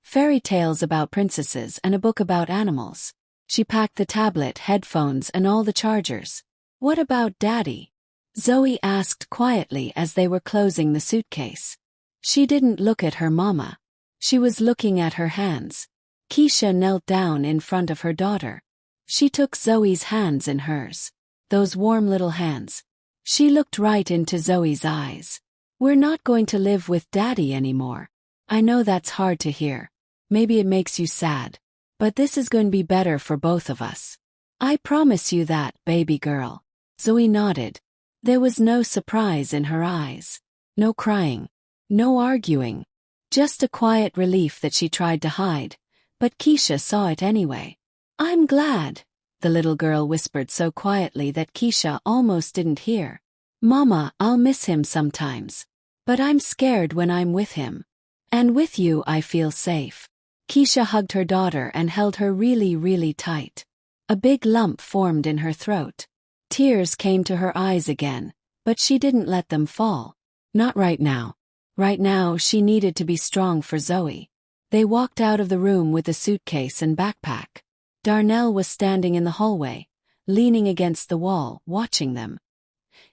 Fairy tales about princesses and a book about animals. She packed the tablet, headphones, and all the chargers. "What about Daddy?" Zoe asked quietly as they were closing the suitcase. She didn't look at her mama. She was looking at her hands. Keisha knelt down in front of her daughter. She took Zoe's hands in hers. Those warm little hands. She looked right into Zoe's eyes. "We're not going to live with Daddy anymore. I know that's hard to hear. Maybe it makes you sad. But this is going to be better for both of us. I promise you that, baby girl." Zoe nodded. There was no surprise in her eyes. No crying. No arguing. Just a quiet relief that she tried to hide, but Keisha saw it anyway. "I'm glad," the little girl whispered so quietly that Keisha almost didn't hear. "Mama, I'll miss him sometimes. But I'm scared when I'm with him. And with you I feel safe." Keisha hugged her daughter and held her really, really tight. A big lump formed in her throat. Tears came to her eyes again, but she didn't let them fall. Not right now. Right now she needed to be strong for Zoe. They walked out of the room with the suitcase and backpack. Darnell was standing in the hallway, leaning against the wall, watching them.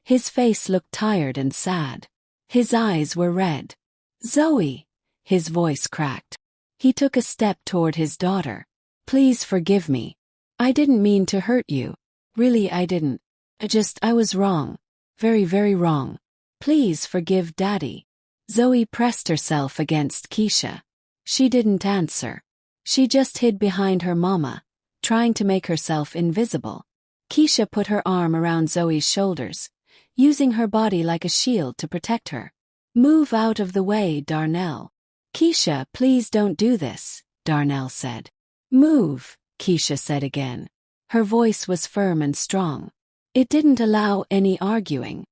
His face looked tired and sad. His eyes were red. "Zoe!" His voice cracked. He took a step toward his daughter. "Please forgive me. I didn't mean to hurt you. Really, I didn't. I was wrong. Very, very wrong. Please forgive Daddy." Zoe pressed herself against Keisha. She didn't answer. She just hid behind her mama, trying to make herself invisible. Keisha put her arm around Zoe's shoulders, using her body like a shield to protect her. "Move out of the way, Darnell." "Keisha, please don't do this," Darnell said. "Move," Keisha said again. Her voice was firm and strong. It didn't allow any arguing.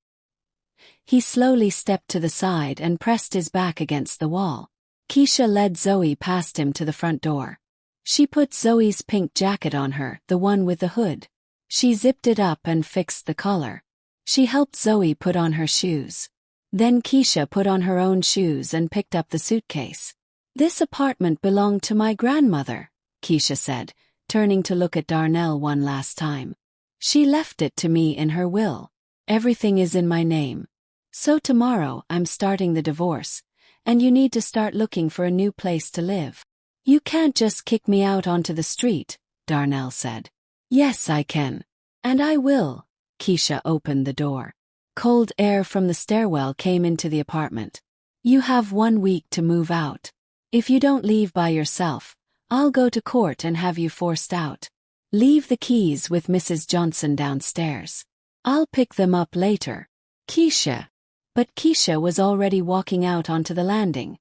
He slowly stepped to the side and pressed his back against the wall. Keisha led Zoe past him to the front door. She put Zoe's pink jacket on her, the one with the hood. She zipped it up and fixed the collar. She helped Zoe put on her shoes. Then Keisha put on her own shoes and picked up the suitcase. "This apartment belonged to my grandmother," Keisha said, turning to look at Darnell one last time. "She left it to me in her will. Everything is in my name. So tomorrow I'm starting the divorce, and you need to start looking for a new place to live. You can't just kick me out onto the street," Darnell said. "Yes, I can. And I will." Keisha opened the door. Cold air from the stairwell came into the apartment. "You have 1 week to move out. If you don't leave by yourself, I'll go to court and have you forced out. Leave the keys with Mrs. Johnson downstairs. I'll pick them up later." "Keisha." But Keisha was already walking out onto the landing,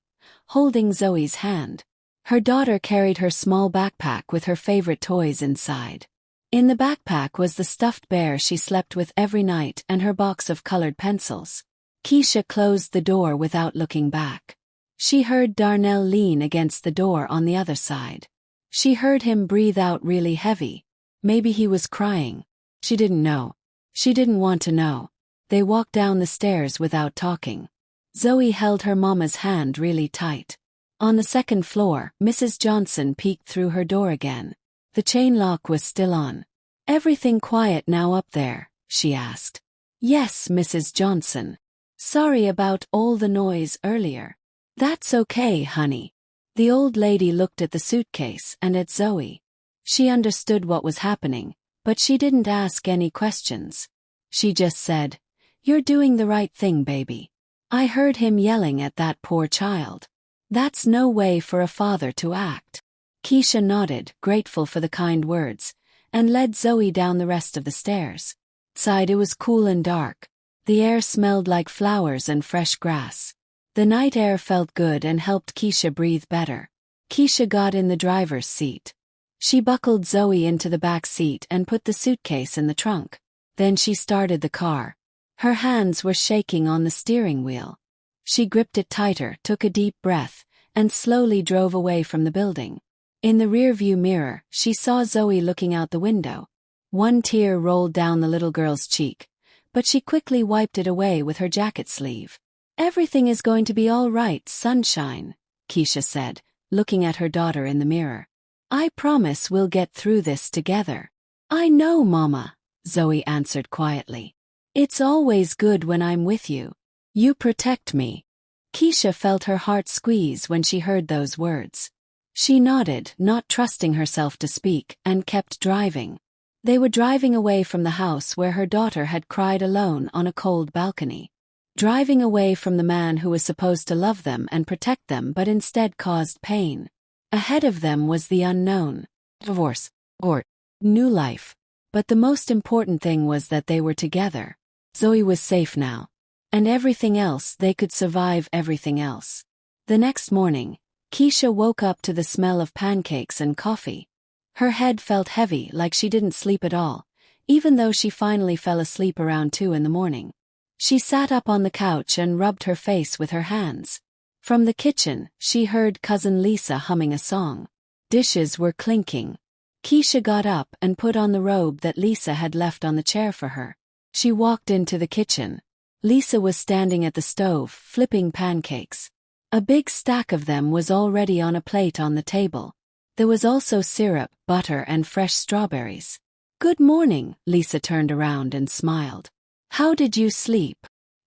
holding Zoe's hand. Her daughter carried her small backpack with her favorite toys inside. In the backpack was the stuffed bear she slept with every night and her box of colored pencils. Keisha closed the door without looking back. She heard Darnell lean against the door on the other side. She heard him breathe out really heavy. Maybe he was crying. She didn't know. She didn't want to know. They walked down the stairs without talking. Zoe held her mama's hand really tight. On the second floor, Mrs. Johnson peeked through her door again. The chain lock was still on. "Everything quiet now up there?" she asked. "Yes, Mrs. Johnson. Sorry about all the noise earlier." "That's okay, honey." The old lady looked at the suitcase and at Zoe. She understood what was happening, but she didn't ask any questions. She just said, "You're doing the right thing, baby. I heard him yelling at that poor child. That's no way for a father to act." Keisha nodded, grateful for the kind words, and led Zoe down the rest of the stairs. Outside it was cool and dark. The air smelled like flowers and fresh grass. The night air felt good and helped Keisha breathe better. Keisha got in the driver's seat. She buckled Zoe into the back seat and put the suitcase in the trunk. Then she started the car. Her hands were shaking on the steering wheel. She gripped it tighter, took a deep breath, and slowly drove away from the building. In the rearview mirror, she saw Zoe looking out the window. One tear rolled down the little girl's cheek, but she quickly wiped it away with her jacket sleeve. "Everything is going to be all right, sunshine," Keisha said, looking at her daughter in the mirror. "I promise we'll get through this together." "I know, Mama," Zoe answered quietly. "It's always good when I'm with you. You protect me." Keisha felt her heart squeeze when she heard those words. She nodded, not trusting herself to speak, and kept driving. They were driving away from the house where her daughter had cried alone on a cold balcony. Driving away from the man who was supposed to love them and protect them but instead caused pain. Ahead of them was the unknown. Divorce. Or new life. But the most important thing was that they were together. Zoe was safe now. And everything else, they could survive everything else. The next morning, Keisha woke up to the smell of pancakes and coffee. Her head felt heavy, like she didn't sleep at all, even though she finally fell asleep around 2 in the morning. She sat up on the couch and rubbed her face with her hands. From the kitchen, she heard Cousin Lisa humming a song. Dishes were clinking. Keisha got up and put on the robe that Lisa had left on the chair for her. She walked into the kitchen. Lisa was standing at the stove, flipping pancakes. A big stack of them was already on a plate on the table. There was also syrup, butter, and fresh strawberries. "Good morning," Lisa turned around and smiled. "How did you sleep?"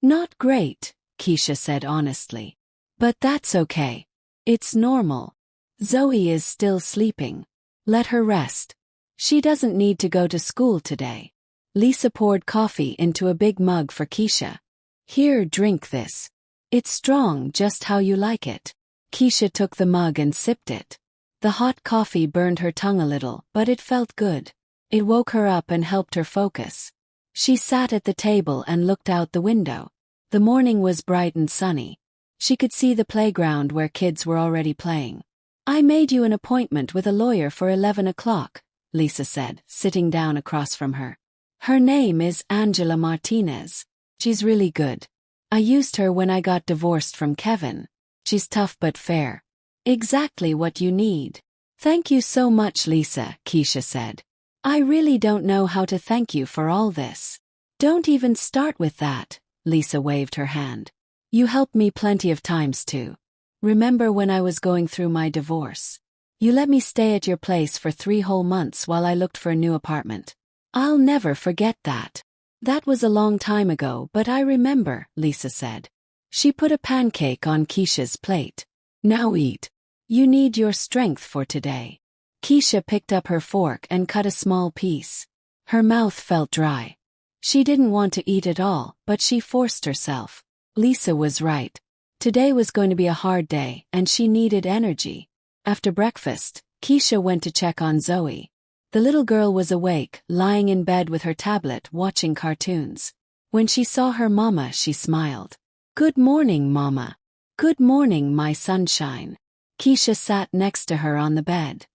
"Not great," Keisha said honestly. "But that's okay. It's normal. Zoe is still sleeping. Let her rest. She doesn't need to go to school today." Lisa poured coffee into a big mug for Keisha. "Here, drink this. It's strong, just how you like it." Keisha took the mug and sipped it. The hot coffee burned her tongue a little, but it felt good. It woke her up and helped her focus. She sat at the table and looked out the window. The morning was bright and sunny. She could see the playground where kids were already playing. "I made you an appointment with a lawyer for 11 o'clock, Lisa said, sitting down across from her. "Her name is Angela Martinez. She's really good. I used her when I got divorced from Kevin. She's tough but fair. Exactly what you need." "Thank you so much, Lisa," Keisha said. "I really don't know how to thank you for all this." "Don't even start with that," Lisa waved her hand. "You helped me plenty of times too. Remember when I was going through my divorce? You let me stay at your place for 3 whole months while I looked for a new apartment. I'll never forget that." "That was a long time ago, but I remember," Lisa said. She put a pancake on Keisha's plate. "Now eat. You need your strength for today." Keisha picked up her fork and cut a small piece. Her mouth felt dry. She didn't want to eat at all, but she forced herself. Lisa was right. Today was going to be a hard day, and she needed energy. After breakfast, Keisha went to check on Zoe. The little girl was awake, lying in bed with her tablet, watching cartoons. When she saw her mama, she smiled. "Good morning, Mama." "Good morning, my sunshine." Keisha sat next to her on the bed.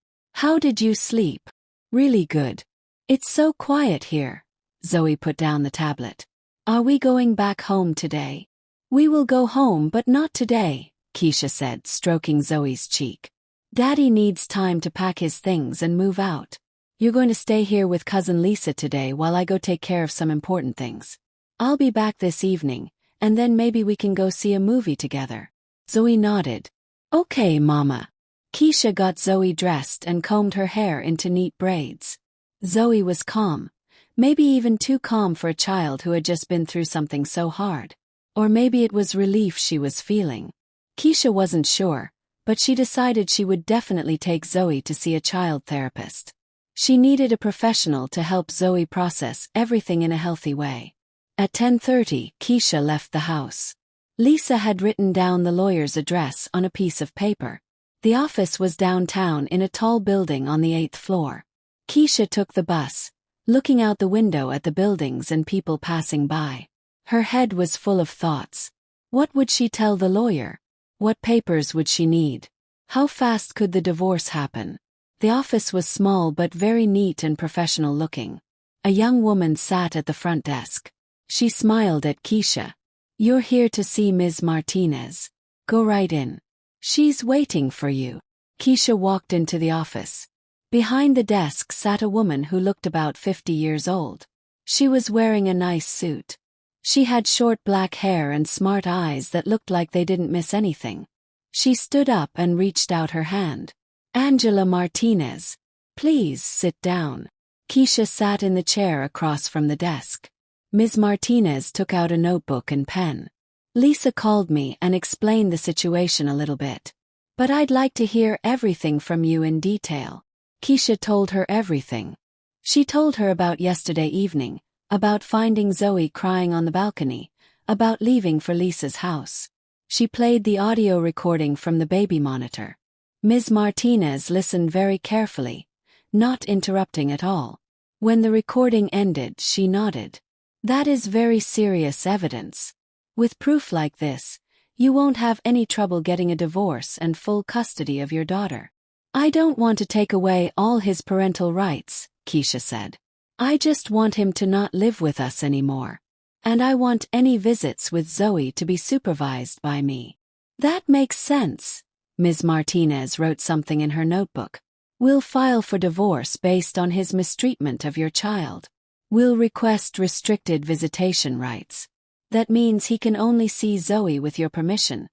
"How did you sleep?" "Really good. It's so quiet here." Zoe put down the tablet. "Are we going back home today?" "We will go home, but not today," Keisha said, stroking Zoe's cheek. "Daddy needs time to pack his things and move out. You're going to stay here with Cousin Lisa today while I go take care of some important things. I'll be back this evening, and then maybe we can go see a movie together." Zoe nodded. "Okay, Mama." Keisha got Zoe dressed and combed her hair into neat braids. Zoe was calm, maybe even too calm for a child who had just been through something so hard. Or maybe it was relief she was feeling. Keisha wasn't sure, but she decided she would definitely take Zoe to see a child therapist. She needed a professional to help Zoe process everything in a healthy way. At 10:30, Keisha left the house. Lisa had written down the lawyer's address on a piece of paper. The office was downtown in a tall building on the 8th floor. Keisha took the bus, looking out the window at the buildings and people passing by. Her head was full of thoughts. What would she tell the lawyer? What papers would she need? How fast could the divorce happen? The office was small but very neat and professional looking. A young woman sat at the front desk. She smiled at Keisha. "You're here to see Ms. Martinez. Go right in. She's waiting for you." Keisha walked into the office. Behind the desk sat a woman who looked about 50 years old. She was wearing a nice suit. She had short black hair and smart eyes that looked like they didn't miss anything. She stood up and reached out her hand. "Angela Martinez. Please sit down." Keisha sat in the chair across from the desk. Ms. Martinez took out a notebook and pen. "Lisa called me and explained the situation a little bit. But I'd like to hear everything from you in detail." Keisha told her everything. She told her about yesterday evening, about finding Zoe crying on the balcony, about leaving for Lisa's house. She played the audio recording from the baby monitor. Ms. Martinez listened very carefully, not interrupting at all. When the recording ended, she nodded. That is very serious evidence. With proof like this, you won't have any trouble getting a divorce and full custody of your daughter. I don't want to take away all his parental rights, Keisha said. I just want him to not live with us anymore. And I want any visits with Zoe to be supervised by me. That makes sense. Ms. Martinez wrote something in her notebook. We'll file for divorce based on his mistreatment of your child. We'll request restricted visitation rights. That means he can only see Zoe with your permission,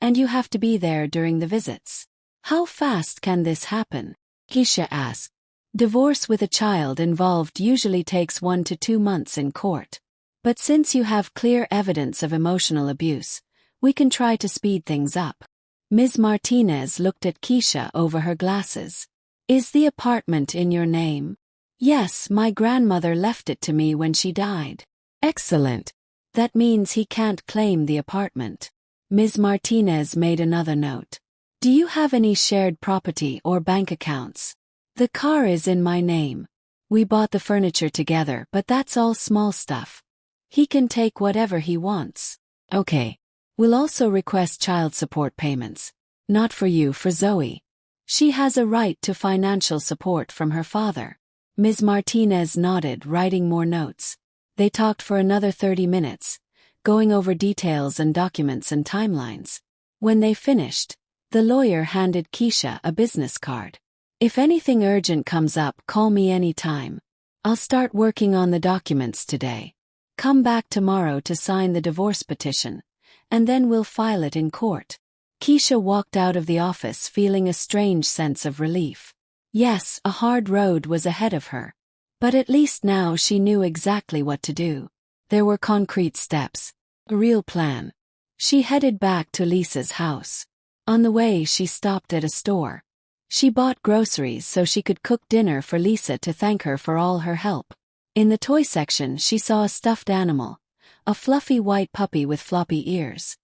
and you have to be there during the visits. How fast can this happen? Keisha asked. Divorce with a child involved usually takes 1 to 2 months in court. But since you have clear evidence of emotional abuse, we can try to speed things up. Ms. Martinez looked at Keisha over her glasses. Is the apartment in your name? Yes, my grandmother left it to me when she died. Excellent. That means he can't claim the apartment. Ms. Martinez made another note. Do you have any shared property or bank accounts? The car is in my name. We bought the furniture together, but that's all small stuff. He can take whatever he wants. Okay. We'll also request child support payments. Not for you, for Zoe. She has a right to financial support from her father. Ms. Martinez nodded, writing more notes. They talked for another 30 minutes, going over details and documents and timelines. When they finished, the lawyer handed Keisha a business card. If anything urgent comes up, call me anytime. I'll start working on the documents today. Come back tomorrow to sign the divorce petition, and then we'll file it in court. Keisha walked out of the office feeling a strange sense of relief. Yes, a hard road was ahead of her. But at least now she knew exactly what to do. There were concrete steps. A real plan. She headed back to Lisa's house. On the way, she stopped at a store. She bought groceries so she could cook dinner for Lisa to thank her for all her help. In the toy section, she saw a stuffed animal, a fluffy white puppy with floppy ears.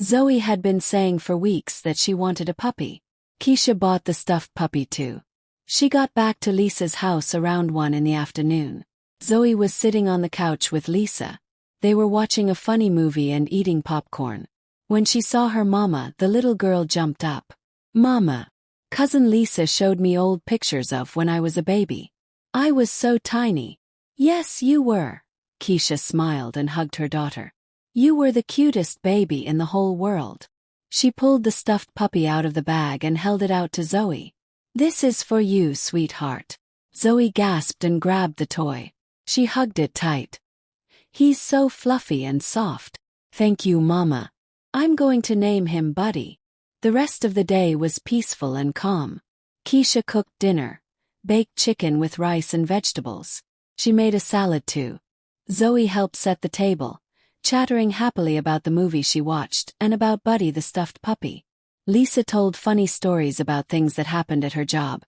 Zoe had been saying for weeks that she wanted a puppy. Keisha bought the stuffed puppy too. She got back to Lisa's house around 1 in the afternoon. Zoe was sitting on the couch with Lisa. They were watching a funny movie and eating popcorn. When she saw her mama, the little girl jumped up. Mama. Cousin Lisa showed me old pictures of when I was a baby. I was so tiny. Yes, you were. Keisha smiled and hugged her daughter. You were the cutest baby in the whole world. She pulled the stuffed puppy out of the bag and held it out to Zoe. This is for you, sweetheart. Zoe gasped and grabbed the toy. She hugged it tight. He's so fluffy and soft. Thank you, Mama. I'm going to name him Buddy. The rest of the day was peaceful and calm. Keisha cooked dinner, baked chicken with rice and vegetables. She made a salad too. Zoe helped set the table, chattering happily about the movie she watched and about Buddy the stuffed puppy. Lisa told funny stories about things that happened at her job,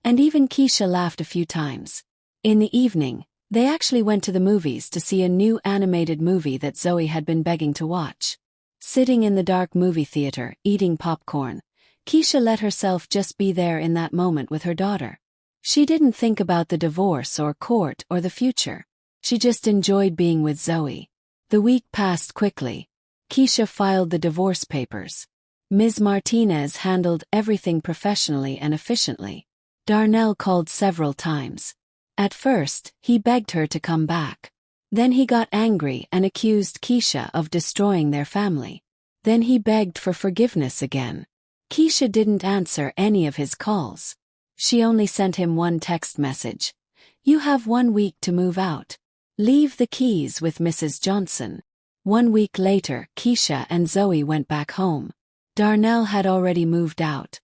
and even Keisha laughed a few times. In the evening, they actually went to the movies to see a new animated movie that Zoe had been begging to watch. Sitting in the dark movie theater, eating popcorn, Keisha let herself just be there in that moment with her daughter. She didn't think about the divorce or court or the future. She just enjoyed being with Zoe. The week passed quickly. Keisha filed the divorce papers. Ms. Martinez handled everything professionally and efficiently. Darnell called several times. At first, he begged her to come back. Then he got angry and accused Keisha of destroying their family. Then he begged for forgiveness again. Keisha didn't answer any of his calls. She only sent him one text message. You have 1 week to move out. Leave the keys with Mrs. Johnson. 1 week later, Keisha and Zoe went back home. Darnell had already moved out.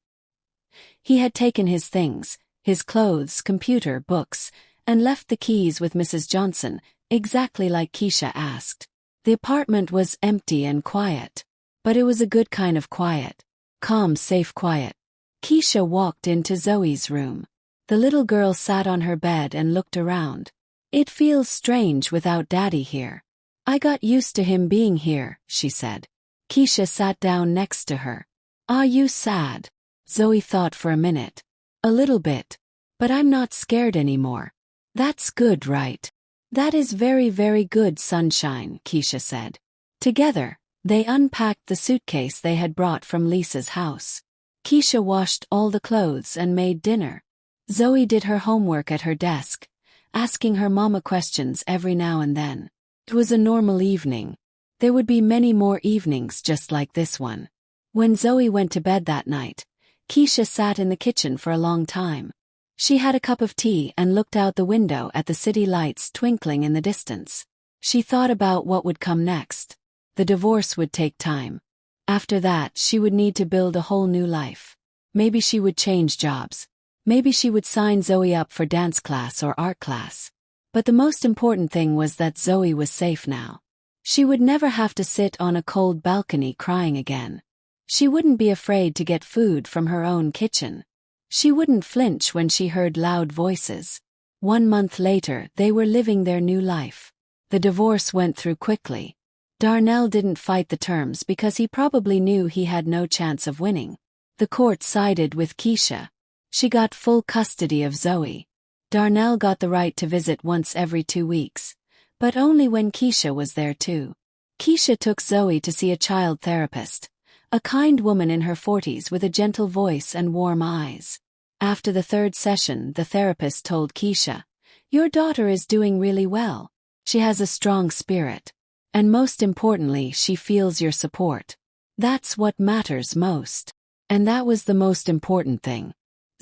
He had taken his things, his clothes, computer, books, and left the keys with Mrs. Johnson, exactly like Keisha asked. The apartment was empty and quiet. But it was a good kind of quiet. Calm, safe quiet. Keisha walked into Zoe's room. The little girl sat on her bed and looked around. It feels strange without Daddy here. I got used to him being here, she said. Keisha sat down next to her. Are you sad? Zoe thought for a minute. A little bit. But I'm not scared anymore. That's good, right? That is very, very good, Sunshine, Keisha said. Together, they unpacked the suitcase they had brought from Lisa's house. Keisha washed all the clothes and made dinner. Zoe did her homework at her desk, asking her mama questions every now and then. It was a normal evening. There would be many more evenings just like this one. When Zoe went to bed that night, Keisha sat in the kitchen for a long time. She had a cup of tea and looked out the window at the city lights twinkling in the distance. She thought about what would come next. The divorce would take time. After that, she would need to build a whole new life. Maybe she would change jobs. Maybe she would sign Zoe up for dance class or art class. But the most important thing was that Zoe was safe now. She would never have to sit on a cold balcony crying again. She wouldn't be afraid to get food from her own kitchen. She wouldn't flinch when she heard loud voices. 1 month later, they were living their new life. The divorce went through quickly. Darnell didn't fight the terms because he probably knew he had no chance of winning. The court sided with Keisha. She got full custody of Zoe. Darnell got the right to visit once every 2 weeks, but only when Keisha was there too. Keisha took Zoe to see a child therapist, a kind woman in her 40s with a gentle voice and warm eyes. After the 3rd session, the therapist told Keisha, "Your daughter is doing really well. She has a strong spirit. And most importantly, she feels your support. That's what matters most." And that was the most important thing.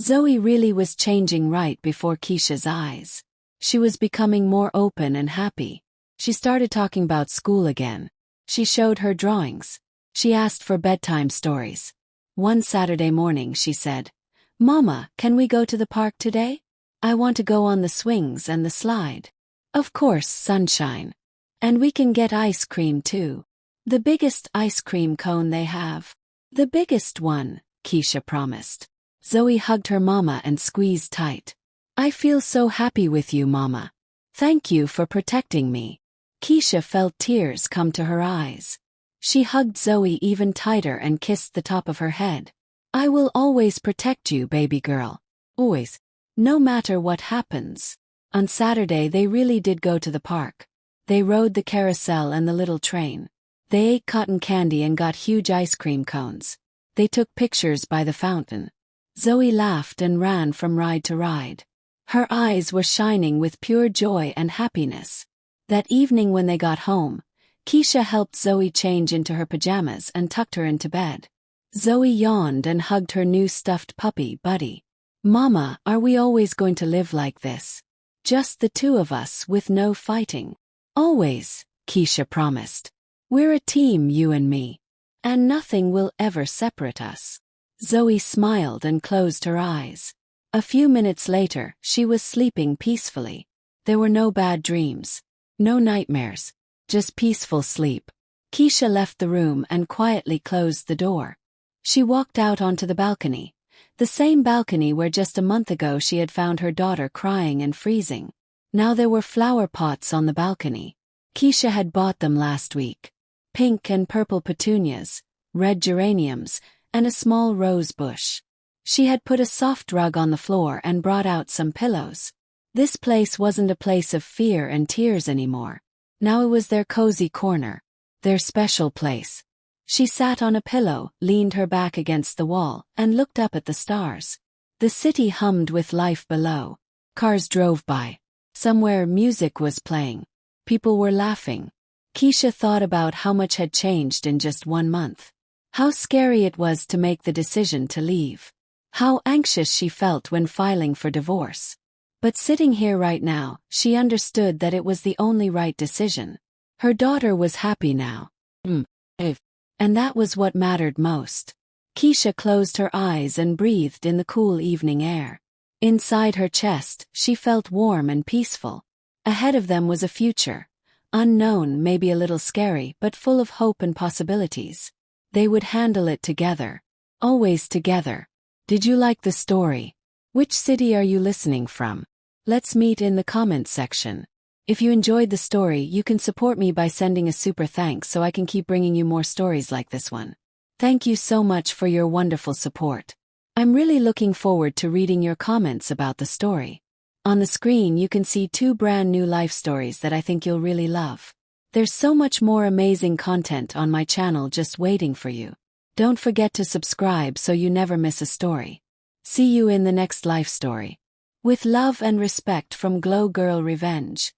Zoe really was changing right before Keisha's eyes. She was becoming more open and happy. She started talking about school again. She showed her drawings. She asked for bedtime stories. One Saturday morning she said, "Mama, can we go to the park today? I want to go on the swings and the slide." "Of course, Sunshine. And we can get ice cream too. The biggest ice cream cone they have." "The biggest one," Keisha promised. Zoe hugged her mama and squeezed tight. "I feel so happy with you, Mama. Thank you for protecting me." Keisha felt tears come to her eyes. She hugged Zoe even tighter and kissed the top of her head. "I will always protect you, baby girl. Always. No matter what happens." On Saturday they really did go to the park. They rode the carousel and the little train. They ate cotton candy and got huge ice cream cones. They took pictures by the fountain. Zoe laughed and ran from ride to ride. Her eyes were shining with pure joy and happiness. That evening when they got home, Keisha helped Zoe change into her pajamas and tucked her into bed. Zoe yawned and hugged her new stuffed puppy, Buddy. "Mama, are we always going to live like this? Just the two of us with no fighting?" "Always," Keisha promised. "We're a team, you and me. And nothing will ever separate us." Zoe smiled and closed her eyes. A few minutes later, she was sleeping peacefully. There were no bad dreams. No nightmares. Just peaceful sleep. Keisha left the room and quietly closed the door. She walked out onto the balcony. The same balcony where just a month ago she had found her daughter crying and freezing. Now there were flower pots on the balcony. Keisha had bought them last week. Pink and purple petunias, red geraniums, and a small rose bush. She had put a soft rug on the floor and brought out some pillows. This place wasn't a place of fear and tears anymore. Now it was their cozy corner. Their special place. She sat on a pillow, leaned her back against the wall, and looked up at the stars. The city hummed with life below. Cars drove by. Somewhere music was playing. People were laughing. Keisha thought about how much had changed in just 1 month. How scary it was to make the decision to leave. How anxious she felt when filing for divorce. But sitting here right now, she understood that it was the only right decision. Her daughter was happy now. And that was what mattered most. Keisha closed her eyes and breathed in the cool evening air. Inside her chest, she felt warm and peaceful. Ahead of them was a future. Unknown, maybe a little scary, but full of hope and possibilities. They would handle it together. Always together. Did you like the story? Which city are you listening from? Let's meet in the comments section. If you enjoyed the story, you can support me by sending a super thanks so I can keep bringing you more stories like this one. Thank you so much for your wonderful support. I'm really looking forward to reading your comments about the story. On the screen you can see 2 brand new life stories that I think you'll really love. There's so much more amazing content on my channel just waiting for you. Don't forget to subscribe so you never miss a story. See you in the next life story. With love and respect from Glow Girl Revenge.